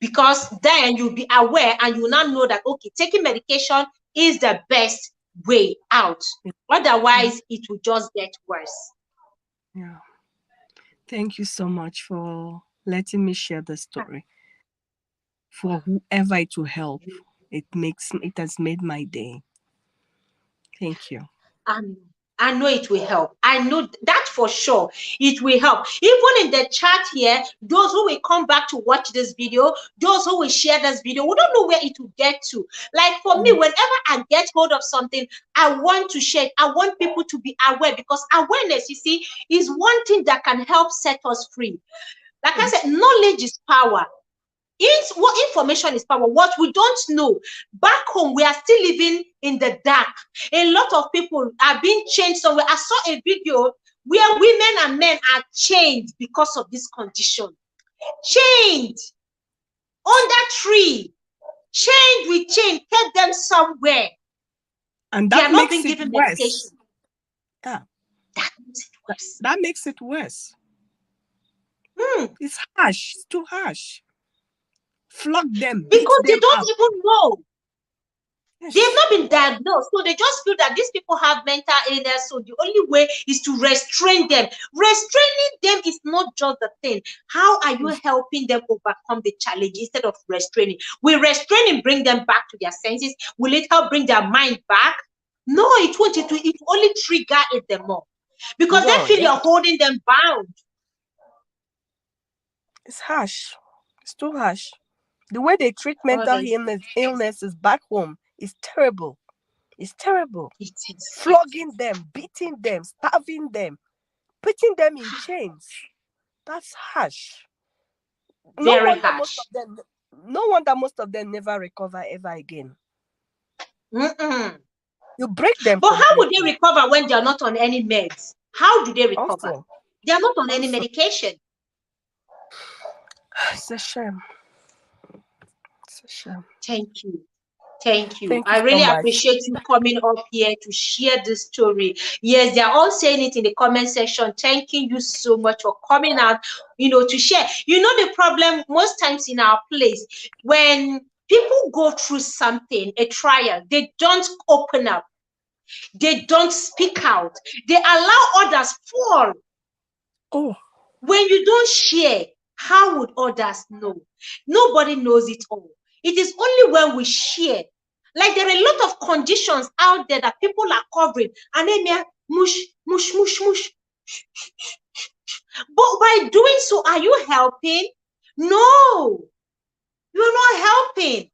Because then you'll be aware and you now know that, okay, taking medication is the best way out. Otherwise, it will just get worse. Yeah. Thank you so much for letting me share the story. For whoever it will help, it has made my day. Thank you. I know it will help. I know that for sure. It will help. Even in the chat here, those who will come back to watch this video, those who will share this video, we don't know where it will get to. Like for me, whenever I get hold of something, I want to share it. I want people to be aware, because awareness, you see, is one thing that can help set us free. Like I said, knowledge is power. What information is power. What we don't know, back home we are still living in the dark. A lot of people are being changed somewhere. I saw a video where women and men are changed because of this condition. Changed. under tree, chained with chain, kept them somewhere. And They that are not makes being it given worse. medication. Yeah. That makes it worse. That makes it worse. Hmm. It's harsh. It's too harsh. Flog them, beat Because they them don't up. even know. They've Yes. not been diagnosed, so they just feel that these people have mental illness, so the only way is to restrain them. Restraining them is not just the thing. How are you helping them overcome the challenge instead of restraining? Will restraining bring them back to their senses? Will it help bring their mind back? No, it won't. It will only trigger it them more because they Well, feel yeah. you're holding them bound. It's harsh. It's too harsh. The way they treat mental Honestly, illnesses back home is terrible. It's terrible. it is. It Flogging is. them, beating them, starving them, putting them in chains. That's harsh. No Very wonder most of harsh. them no wonder most of them never recover ever again. Mm-mm. You break them But how would they completely. recover when they are not on any meds? How do they recover? Also, They are not on any also, medication. it's a shame. It's a shame. Thank you. Thank you. Thank you I so really much. appreciate you coming up here to share this story. Yes, they are all saying it in the comment section. Thanking you so much for coming out, to share. The problem most times in our place, when people go through something, a trial, they don't open up. They don't speak out. They allow others fall. Oh, When you don't share, how would others know? Nobody knows it all. It is only when we share. Like there are a lot of conditions out there that people are covering. Anemia, mush, mush, mush, mush. But by doing so, are you helping? No, you're not helping.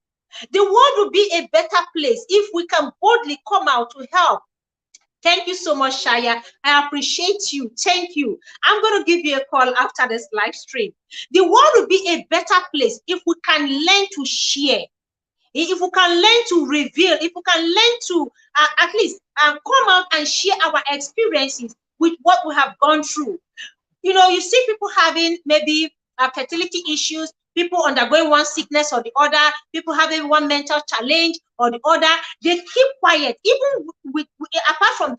The world will be a better place if we can boldly come out to help. Thank you so much, Shaya. I appreciate you. Thank you. I'm going to give you a call after this live stream. The world will be a better place if we can learn to share, if we can learn to reveal, if we can learn to at least come out and share our experiences with what we have gone through. You see people having maybe fertility issues, people undergoing one sickness or the other, people having one mental challenge or the other. They keep quiet, even apart from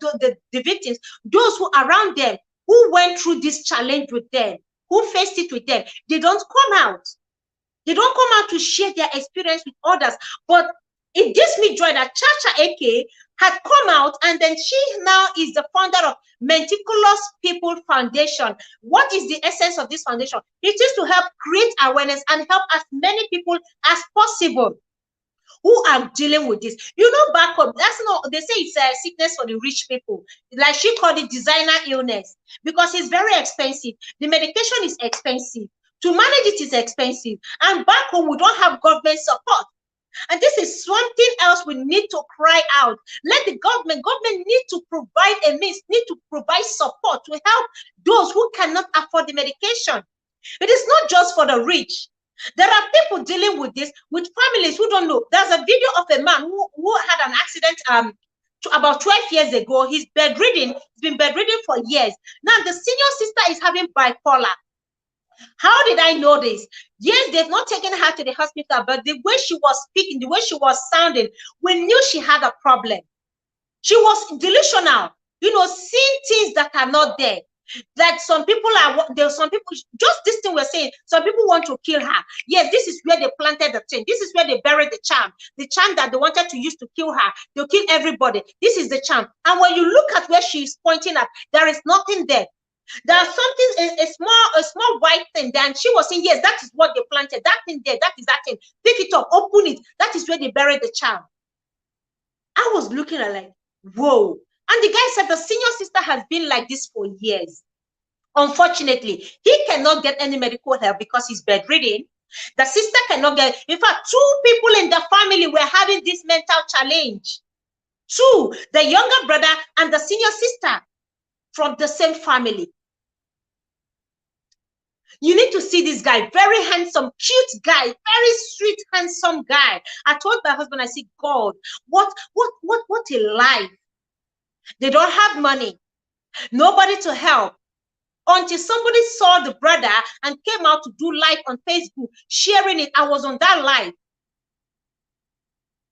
the victims, those who are around them, who went through this challenge with them, who faced it with them, they don't come out. They don't come out to share their experience with others. But it gives me joy that Chacha Eke had come out, and then she now is the founder of Meticulous People Foundation. What is the essence of this foundation? It is to help create awareness and help as many people as possible who are dealing with this. Back home, that's not, they say it's a sickness for the rich people. Like she called it designer illness because it's very expensive. The medication is expensive. To manage it is expensive. And back home, we don't have government support. And this is something else we need to cry out. Let the government need to provide a means, need to provide support to help those who cannot afford the medication. It is not just for the rich. There are people dealing with this, with families who don't know. There's a video of a man who had an accident about 12 years ago. He's bedridden. He's been bedridden for years. Now the senior sister is having bipolar. How did I know this? Yes, they've not taken her to the hospital, but the way she was speaking, the way she was sounding, we knew she had a problem. She was delusional, seeing things that are not there. Like some people just this thing we're saying, some people want to kill her. Yes, this is where they planted the thing. This is where they buried the charm that they wanted to use to kill her. They'll kill everybody. This is the charm. And when you look at where she's pointing at, there is nothing there. There's something, a small white thing. Then she was saying, yes, that is what they planted. That thing there, that is that thing. Pick it up, open it. That is where they buried the charm. I was looking at like, whoa. And the guy said the senior sister has been like this for years. Unfortunately, he cannot get any medical help because he's bedridden. The sister cannot get, in fact, 2 people in the family were having this mental challenge. 2, the younger brother and the senior sister from the same family. You need to see this guy, very handsome, cute guy, very sweet, handsome guy. I told my husband, I said, God, what a life. They don't have money, nobody to help. until somebody saw the brother and came out to do live on Facebook, sharing it. I was on that live.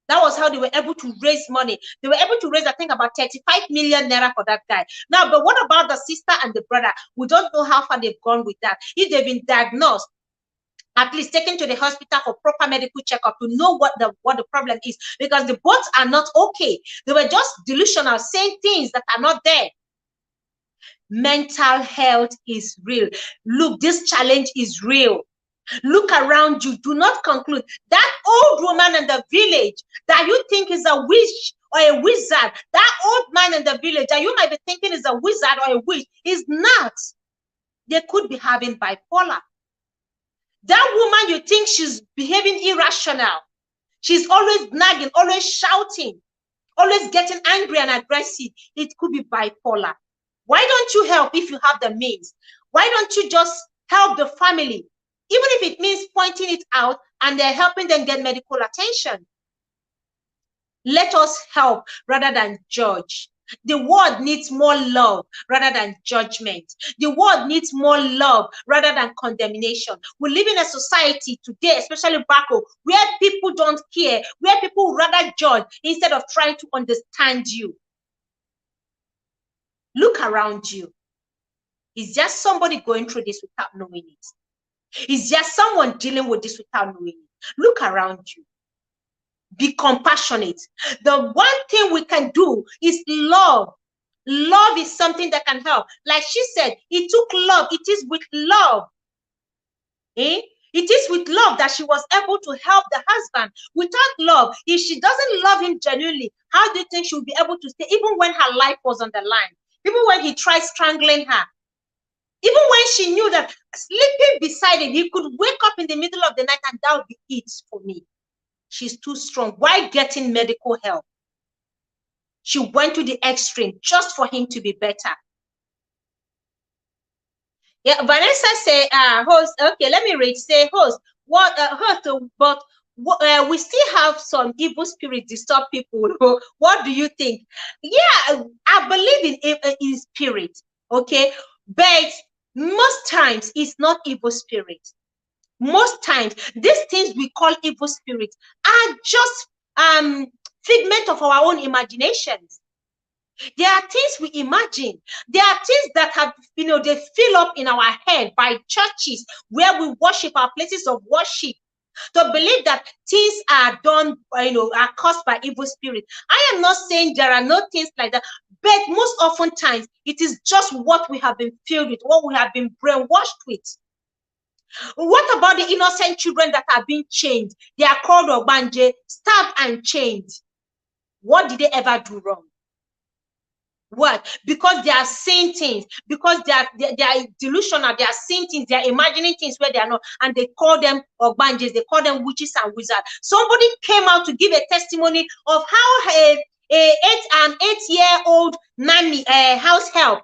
That was how they were able to raise money. They were able to raise, I think, about 35 million naira for that guy. Now, but what about the sister and the brother? We don't know how far they've gone with that. If they've been diagnosed, at least taken to the hospital for proper medical checkup to know what the problem is, because the both are not okay. They were just delusional, saying things that are not there. Mental health is real. Look, this challenge is real. Look around you. Do not conclude. That old woman in the village that you think is a witch or a wizard, that old man in the village that you might be thinking is a wizard or a witch, is not. They could be having bipolar. That woman, you think she's behaving irrational. She's always nagging, always shouting, always getting angry and aggressive. It could be bipolar. Why don't you help if you have the means? Why don't you just help the family? Even if it means pointing it out and they're helping them get medical attention. Let us help rather than judge. The world needs more love rather than judgment. The world needs more love rather than condemnation. We live in a society today, especially back home, where people don't care, where people rather judge instead of trying to understand you. Look around you. Is there somebody going through this without knowing it? Is there someone dealing with this without knowing it? Look around you. Be compassionate. The one thing we can do is love. Love is something that can help. Like she said, it took love. It is with love. It is with love that she was able to help the husband. Without love, if she doesn't love him genuinely, how do you think she will be able to stay, even when her life was on the line? Even when he tried strangling her? Even when she knew that sleeping beside him, he could wake up in the middle of the night and that would be it for me. She's too strong. Why getting medical help? She went to the extreme just for him to be better. Yeah, Vanessa say, host, okay, let me read. Say, host, what, host, but we still have some evil spirit disturb people. What do you think? Yeah, I believe in spirit, okay? But most times it's not evil spirit. Most times these things we call evil spirits are just figment of our own imaginations. There are things we imagine. There are things that have, they fill up in our head by churches where we worship, our places of worship, to believe that things are done, are caused by evil spirit. I am not saying there are no things like that, but most often times it is just what we have been filled with, what we have been brainwashed with. What about the innocent children that are being chained? They are called Obanje, stabbed and chained. What did they ever do wrong? What? Because they are saying things, because they are delusional, they are saying things, they are imagining things where they are not, and they call them Ogbanjes, they call them witches and wizards. Somebody came out to give a testimony of how an 8-year-old nanny, house help,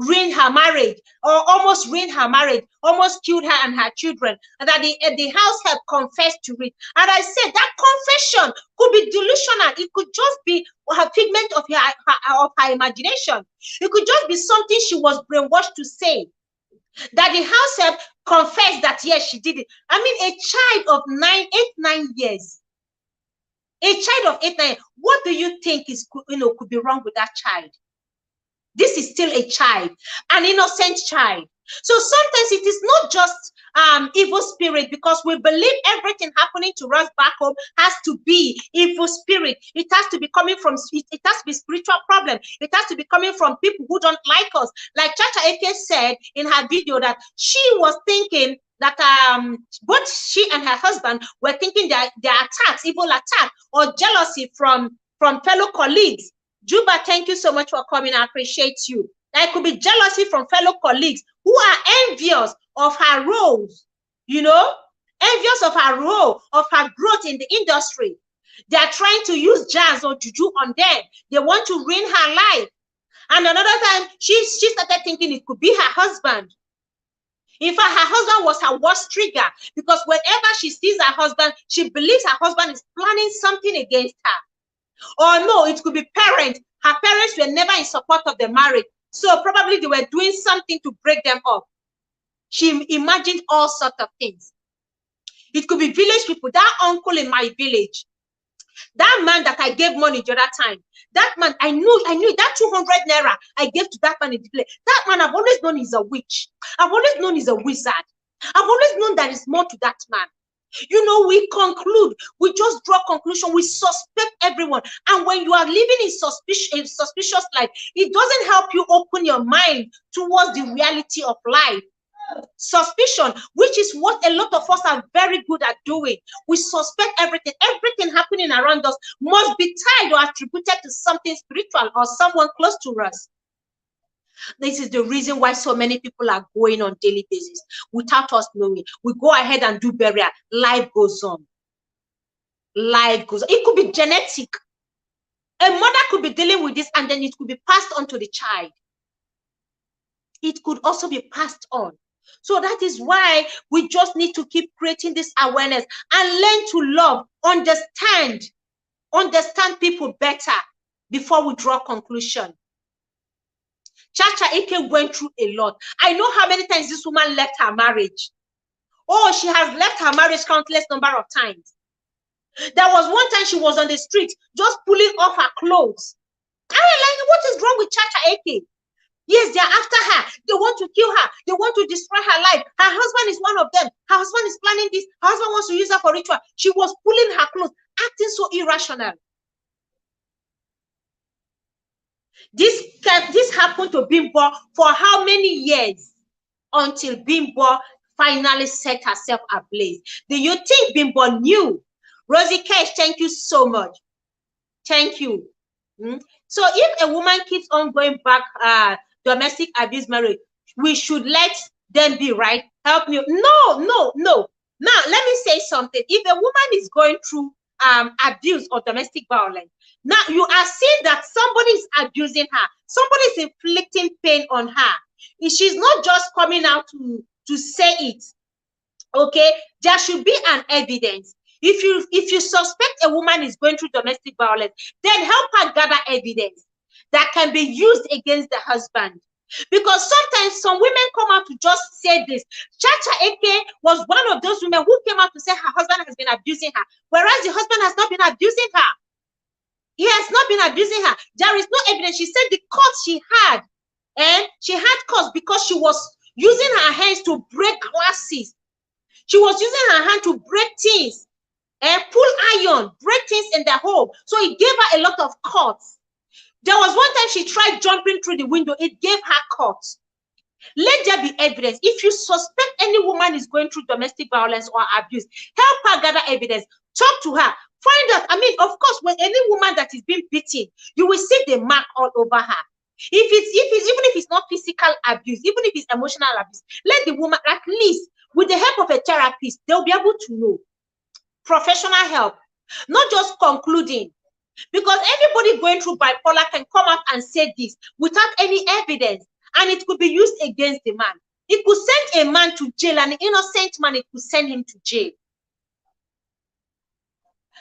ruined her marriage, or almost ruined her marriage, almost killed her and her children, and that the house help confessed to it. And I said that confession could be delusional. It could just be a figment of her imagination. It could just be something she was brainwashed to say. That the house help confessed that yes, she did it. I mean, a child of 9 years. A child of 8, 9. What do you think is could be wrong with that child? This is still a child, an innocent child. So sometimes it is not just evil spirit, because we believe everything happening to us back home has to be evil spirit. It has to be coming from, it has to be spiritual problem. It has to be coming from people who don't like us. Like Chacha Eke said in her video that she was thinking that both she and her husband were thinking that their attacks, evil attack or jealousy from fellow colleagues. Juba, thank you so much for coming. I appreciate you. There could be jealousy from fellow colleagues who are envious of her roles, envious of her role, of her growth in the industry. They are trying to use jazz or juju on them. They want to ruin her life. And another time, she started thinking it could be her husband. In fact, her husband was her worst trigger, because whenever she sees her husband, she believes her husband is planning something against her. Or no, it could be parents. Her parents were never in support of the marriage. So probably they were doing something to break them up. She imagined all sorts of things. It could be village people, that uncle in my village, that man that I gave money the other time, that man, I knew that 200 naira I gave to that man in the place. That man, I've always known he's a witch. I've always known he's a wizard. I've always known there is more to that man. You know, we conclude, we just draw conclusion, we suspect everyone. And when you are living in suspicious life, it doesn't help you open your mind towards the reality of life. Suspicion, which is what a lot of us are very good at doing. We suspect everything. Everything happening around us must be tied or attributed to something spiritual or someone close to us. This is the reason why so many people are going on daily basis without us knowing. We go ahead and do burial. Life goes on. Life goes on. It could be genetic. A mother could be dealing with this and then it could be passed on to the child. It could also be passed on. So that is why we just need to keep creating this awareness and learn to love, understand people better before we draw conclusion. Chacha Eke went through a lot. I know how many times this woman left her marriage. Oh, she has left her marriage countless number of times. There was one time she was on the street just pulling off her clothes. I was like, what is wrong with Chacha Eke? Yes, they are after her. They want to kill her. They want to destroy her life. Her husband is one of them. Her husband is planning this. Her husband wants to use her for ritual. She was pulling her clothes, acting so irrational. This happened to Bimbo for how many years? Until Bimbo finally set herself ablaze. Do you think Bimbo knew? Rosie Cash, thank you so much. Thank you. So if a woman keeps on going back domestic abuse marriage, we should let them be, right? Help me. No. Now let me say something. If a woman is going through abuse or domestic violence, now you are seeing that somebody is abusing her, somebody is inflicting pain on her. She's not just coming out to say it. Okay, there should be an evidence. If you suspect a woman is going through domestic violence, then help her gather evidence that can be used against the husband. Because sometimes some women come out to just say this. Chacha Eke was one of those women who came out to say her husband has been abusing her, whereas the husband has not been abusing her. He has not been abusing her. There is no evidence. She said the cuts she had, and she had cuts because she was using her hands to break glasses. She was using her hand to break things and pull iron, break things in the home. So it gave her a lot of cuts. There was one time she tried jumping through the window. It gave her cuts. Let there be evidence. If you suspect any woman is going through domestic violence or abuse, help her gather evidence. Talk to her. Find out. I mean, of course, when any woman that is being beaten, you will see the mark all over her. Even if it's not physical abuse, even if it's emotional abuse, let the woman, at least with the help of a therapist, they'll be able to know. Professional help, not just concluding. Because anybody going through bipolar can come out and say this without any evidence, and it could be used against the man. It could send a man to jail, an innocent man, it could send him to jail.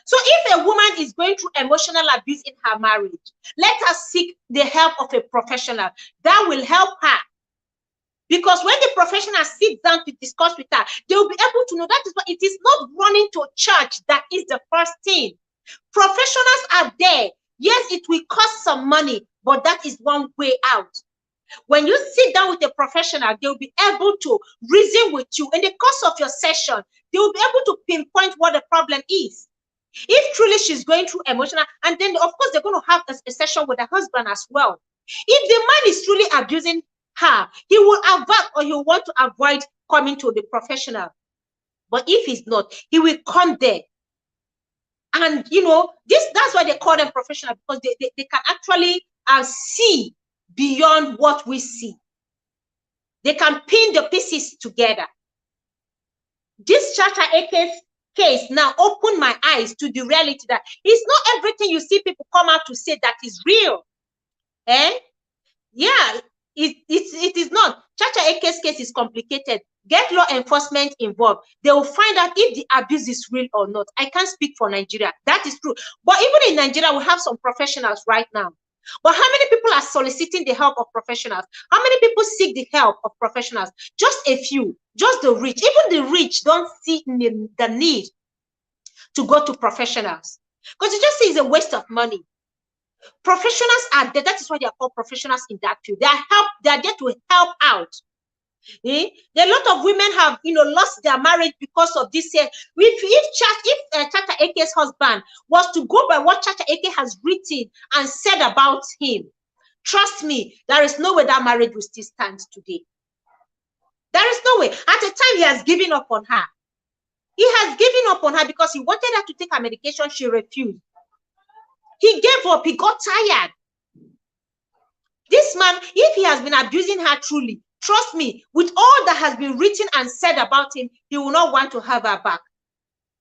So if a woman is going through emotional abuse in her marriage, let her seek the help of a professional that will help her. Because when the professional sits down to discuss with her, they will be able to know that is what it is. Not running to church that is the first thing. Professionals are there. Yes, it will cost some money, but that is one way out. When you sit down with a professional, they will be able to reason with you. In the course of your session, they will be able to pinpoint what the problem is. If truly she's going through emotional, and then of course they're going to have a session with her husband as well. If the man is truly abusing her, he will avoid, or he will want to avoid coming to the professional. But if he's not, he will come there. And you know, that's why they call them professional, because they can actually see beyond what we see. They can pin the pieces together. This Chacha Eke's case now opened my eyes to the reality that it's not everything you see people come out to say that is real. Yeah, it is not. Chacha Eke's case is complicated. Get law enforcement involved. They will find out if the abuse is real or not. I can't speak for Nigeria. That is true. But even in Nigeria, we have some professionals right now. But how many people are soliciting the help of professionals? How many people seek the help of professionals? Just a few, just the rich. Even the rich don't see the need to go to professionals because you just see it's a waste of money. Professionals are there. That is why they are called professionals in that field. They are there to help out. There are a lot of women have, lost their marriage because of this. If Chacha Eke's husband was to go by what Chacha Eke has written and said about him, trust me, there is no way that marriage will still stand today. There is no way. At a time, he has given up on her. He has given up on her because he wanted her to take her medication. She refused. He gave up. He got tired. This man, if he has been abusing her truly, trust me, with all that has been written and said about him, he will not want to have her back.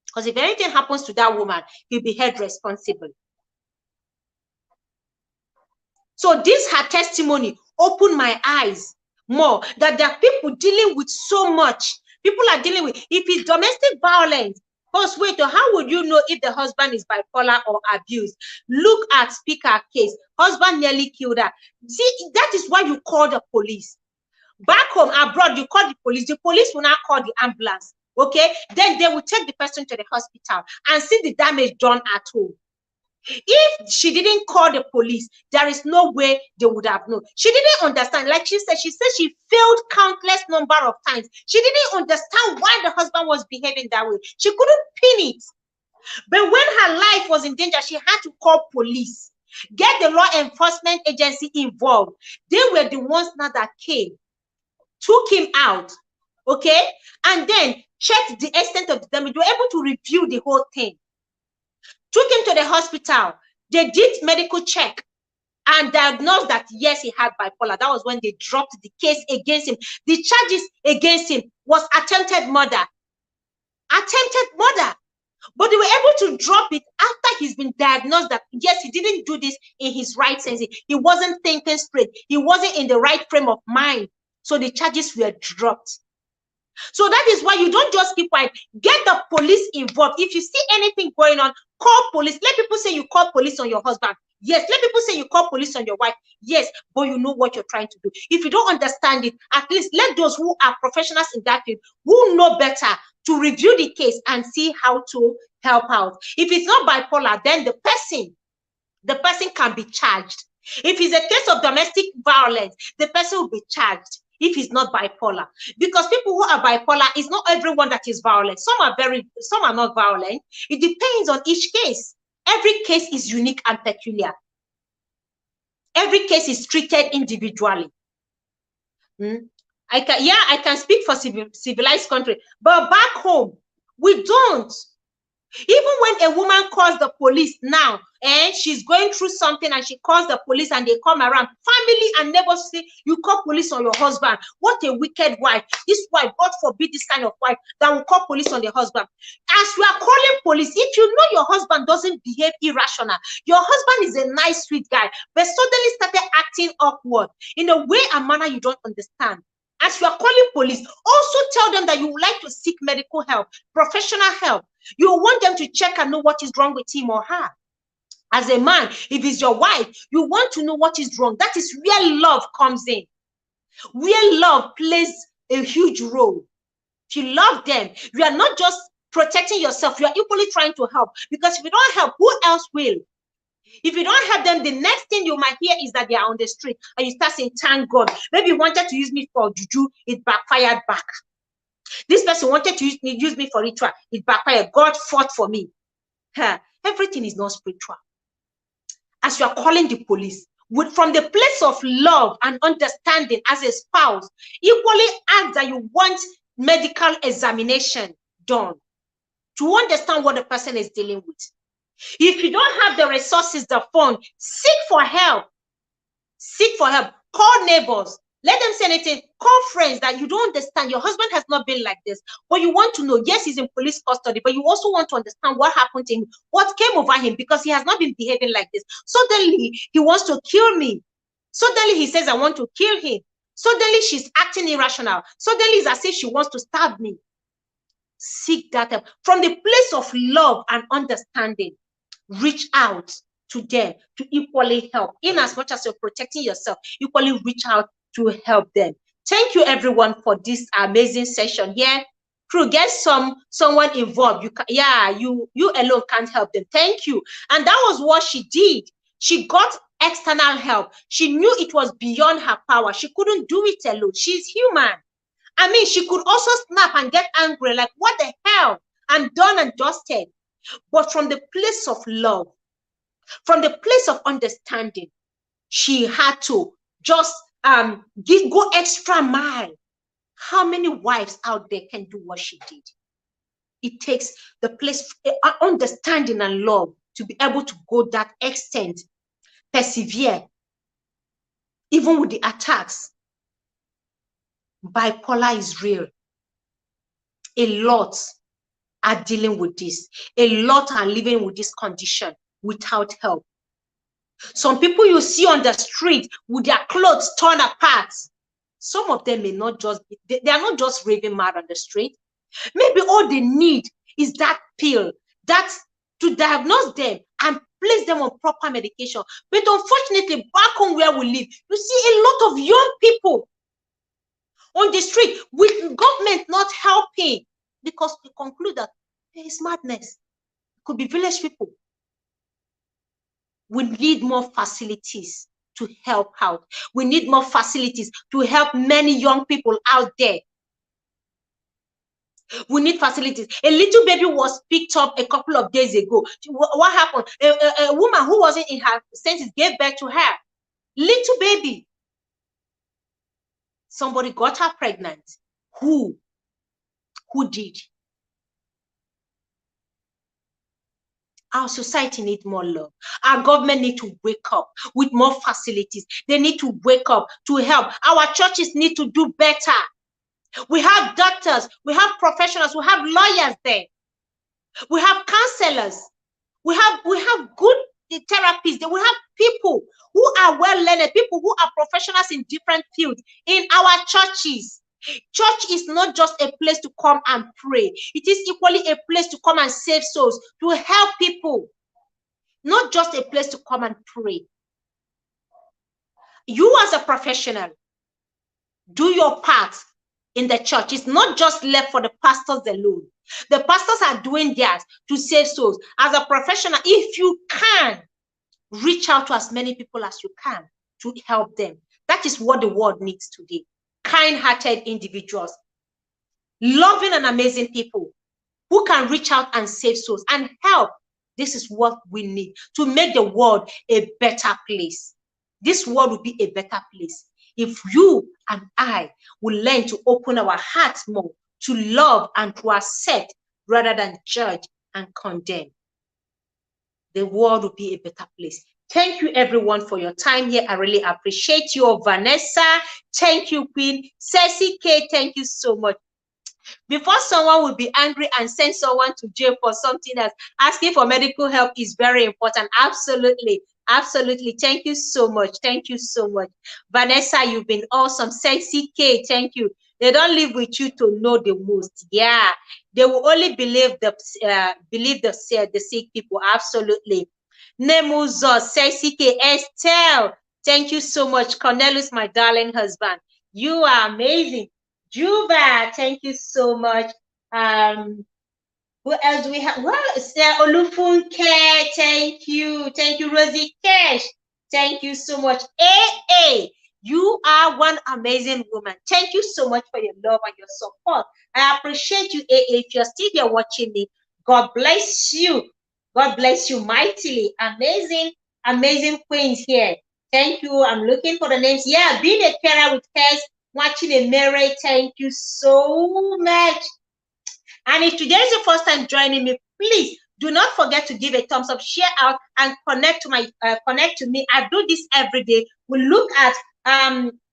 Because if anything happens to that woman, he'll be held responsible. So this, her testimony, opened my eyes more, that there are people dealing with so much. People are dealing with, if it's domestic violence, because wait, how would you know if the husband is bipolar or abused? Look at Speaker case. Husband nearly killed her. See, that is why you call the police. Back home, abroad, you call the police. The police will not call the ambulance. Okay? Then they will take the person to the hospital and see the damage done at home. If she didn't call the police, there is no way they would have known. She didn't understand. Like she said she failed countless number of times. She didn't understand why the husband was behaving that way. She couldn't pin it. But when her life was in danger, she had to call police, get the law enforcement agency involved. They were the ones now that came, took him out, okay, and then checked the extent of the damage. They were able to review the whole thing. Took him to the hospital. They did medical check and diagnosed that yes, he had bipolar. That was when they dropped the case against him. The charges against him was attempted murder. Attempted murder. But they were able to drop it after he's been diagnosed that yes, he didn't do this in his right sense. He wasn't thinking straight. He wasn't in the right frame of mind. So the charges were dropped. So that is why you don't just keep quiet. Get the police involved. If you see anything going on, call police. Let people say you call police on your husband. Yes. Let people say you call police on your wife. Yes. But you know what you're trying to do. If you don't understand it, at least let those who are professionals in that field, who know better, to review the case and see how to help out. If it's not bipolar, then the person can be charged. If it's a case of domestic violence, the person will be charged. If he's not bipolar, because people who are bipolar, is not everyone that is violent. Some are not violent. It depends on each case. Every case is unique and peculiar. Every case is treated individually. I can speak for civilized country, but back home we don't. Even when a woman calls the police now and she's going through something and she calls the police and they come around, family and neighbors say, you call police on your husband. What a wicked wife. This wife, God forbid this kind of wife that will call police on the husband. As you are calling police, if you know your husband doesn't behave irrational, your husband is a nice, sweet guy, but suddenly started acting awkward in a way and manner you don't understand. As you are calling police, also tell them that you would like to seek medical help, professional help. You want them to check and know what is wrong with him or her. As a man, if it's your wife, you want to know what is wrong. That is where love comes in. Where love plays a huge role. If you love them, you are not just protecting yourself, you are equally trying to help. Because if you don't help, who else will? If you don't help them, the next thing you might hear is that they are on the street and you start saying, thank God. Maybe you wanted to use me for juju, it backfired back. This person wanted to use me for ritual, it backfired. God fought for me. Everything is not spiritual. As you are calling the police, from the place of love and understanding as a spouse, equally ask that you want medical examination done to understand what the person is dealing with. If you don't have the resources, the fund, seek for help. Seek for help. Call neighbors. Let them say anything. Call friends that you don't understand. Your husband has not been like this, but you want to know. Yes, he's in police custody, but you also want to understand what happened to him, what came over him, because he has not been behaving like this. Suddenly, he wants to kill me. Suddenly, he says, I want to kill him. Suddenly, she's acting irrational. Suddenly, it's as if she wants to stab me. Seek that help. From the place of love and understanding, reach out. to them to equally help. In as much as you're protecting yourself, equally reach out to help them. Thank you everyone for this amazing session here. Crew, get someone involved. You alone can't help them. Thank you. And that was what she did. She got external help. She knew it was beyond her power. She couldn't do it alone. She's human. I mean, she could also snap and get angry, like, what the hell? I'm done and dusted. But from the place of love, from the place of understanding, she had to just go extra mile. How many wives out there can do what she did? It takes the place, understanding and love to be able to go that extent, persevere, even with the attacks. Bipolar is real. A lot are dealing with this. A lot are living with this condition without help. Some people you see on the street with their clothes torn apart. Some of them may not just be, they are not just raving mad on the street. Maybe all they need is that pill, that to diagnose them and place them on proper medication. But unfortunately, back home where we live, you see a lot of young people on the street with government not helping, because we conclude that there is madness. It could be village people. We need more facilities to help out. We need more facilities to help many young people out there. We need facilities. A little baby was picked up a couple of days ago. What happened? A woman who wasn't in her senses gave birth to her. Little baby. Somebody got her pregnant. Who did? Our society needs more love. Our government needs to wake up with more facilities. They need to wake up to help. Our churches need to do better. We have doctors, we have professionals, we have lawyers there. We have counselors. We have good therapists. We have people who are well learned, people who are professionals in different fields in our churches. Church is not just a place to come and pray. It is equally a place to come and save souls, to help people. Not just a place to come and pray. You as a professional, do your part in the church. It's not just left for the pastors alone. The pastors are doing theirs to save souls. As a professional, if you can, reach out to as many people as you can to help them. That is what the world needs today. Kind-hearted individuals, loving and amazing people who can reach out and save souls and help. This is what we need to make the world a better place. This world will be a better place if you and I will learn to open our hearts more to love and to accept rather than judge and condemn. The world will be a better place. Thank you everyone for your time here. I really appreciate you. Vanessa, thank you, Queen. Ceci K, thank you so much. Before someone will be angry and send someone to jail for something else, asking for medical help is very important. Absolutely. Absolutely. Thank you so much. Thank you so much. Vanessa, you've been awesome. Sexy K, thank you. They don't live with you to know the most. Yeah. They will only believe the sick people. Absolutely. Nemuzo, Sexy K, Estelle, thank you so much. Cornelius, my darling husband. You are amazing. Juba, thank you so much. Who else do we have? Well, Olufunke, thank you. Thank you, Rosie Cash. Thank you so much. AA, you are one amazing woman. Thank you so much for your love and your support. I appreciate you, AA. If you're still here watching me, God bless you. God bless you mightily. Amazing, amazing queens here. Thank you. I'm looking for the names. Yeah, being a carer with cares, watching a mirror. Thank you so much. And if today is your first time joining me, please do not forget to give a thumbs up, share out, and connect to me. I do this every day. We look at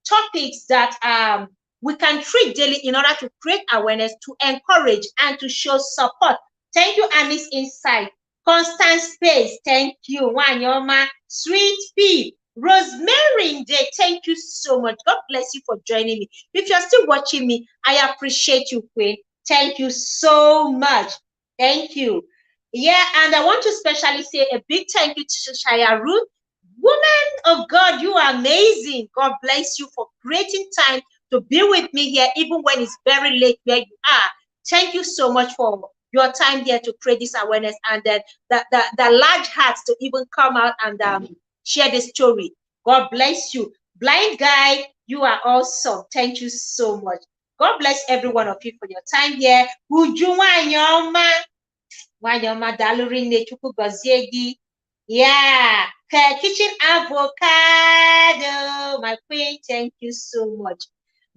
topics that we can treat daily in order to create awareness, to encourage, and to show support. Thank you, Alice Insight. Constant Space, thank you. Wanyoma, Sweet Pea, Rosemary Day, thank you so much. God bless you for joining me. If you're still watching me, I appreciate you, Queen. Thank you so much. Thank you. Yeah, and I want to especially say a big thank you to Shaya Ruth. Woman of God, you are amazing. God bless you for creating time to be with me here, even when it's very late where you are. Thank you so much for your time here to create this awareness and then the large hearts to even come out and share the story. God bless you. Blind guy, you are awesome. Thank you so much. God bless every one of you for your time here. Ujuma Nyoma. Wanyoma Dalurine Chuku Goziegi. Yeah. Kitchen avocado. My queen, thank you so much.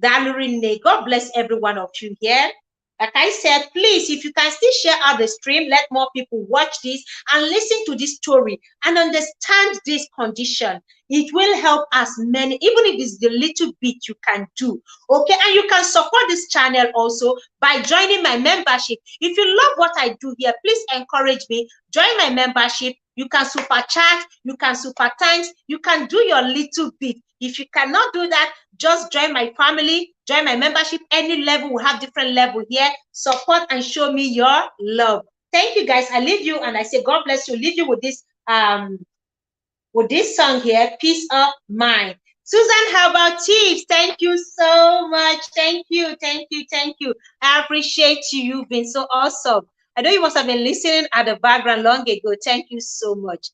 Dalurine. God bless every one of you here. Like I said, please, if you can still share out the stream, let more people watch this and listen to this story and understand this condition. It will help as many, even if it's the little bit you can do. Okay, and you can support this channel also by joining my membership. If you love what I do here, please encourage me. Join my membership. You can super chat, you can super thanks, you can do your little bit. If you cannot do that, just join my family, join my membership. Any level, we have different level here. Support and show me your love. Thank you, guys. I leave you and I say God bless you. Leave you with this song here, Peace of Mind. Susan, how about tips? Thank you so much. Thank you, thank you, thank you. I appreciate you. You've been so awesome. I know you must have been listening at the background long ago. Thank you so much.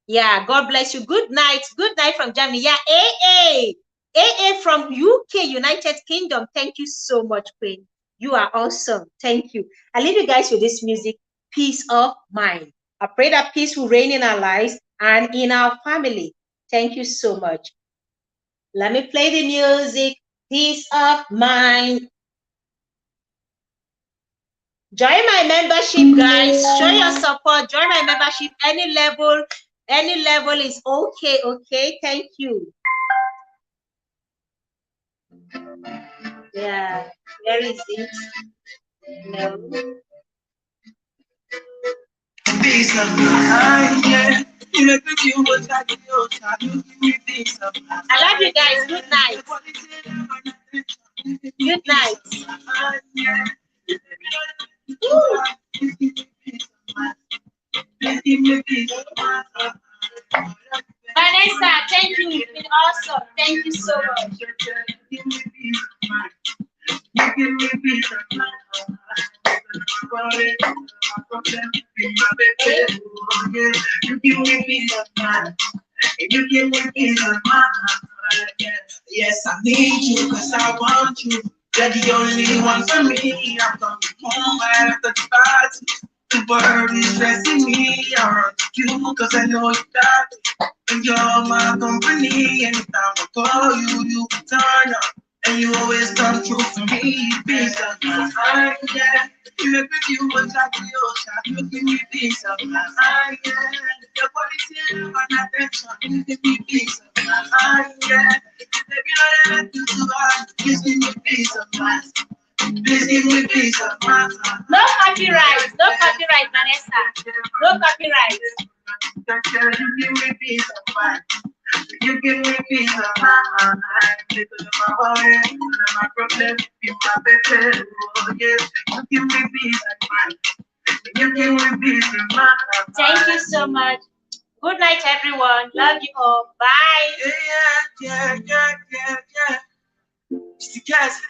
Yeah, God bless you. Good night. Good night from Germany. Yeah, AA. AA from UK, United Kingdom. Thank you so much, Queen. You are awesome. Thank you. I leave you guys with this music, Peace of Mind. I pray that peace will reign in our lives and in our family. Thank you so much. Let me play the music, Peace of Mind. Join my membership, guys. Show your support. Join my membership. Any level is okay. Okay, thank you. Yeah, where is it? No. Peace of mind, yeah. You make me feel what I feel. You give me peace of mind. I love you guys. Good night. Good night. Vanessa, thank you. You've been awesome. Thank you so much. You give me peace of mind. You give me peace of mind. You give me peace of mind. Yes, I need you because I want you. You're the only one for me. I'm coming home after the party. The world is stressing me. I run to you because I know you got me. And you're my company. Anytime I call you, you turn up. And you always come through for me. Peace of mind, yeah. You make me feel what I feel. You give me peace of mind, yeah. Your quality love and attention. You give me peace of mind, yeah. Baby, all I do to us, please give me peace of mind. Please give me peace of mind. No copyright, no copyright, Vanessa. No copyright. You give me peace of mind. You give me peace of mind. Because of my worry, my problem, you my baby. Oh, yes. You give me peace of mind. You give me peace of mind. Thank you so much. Good night, everyone. Love you all. Bye. Yeah. It's the gas.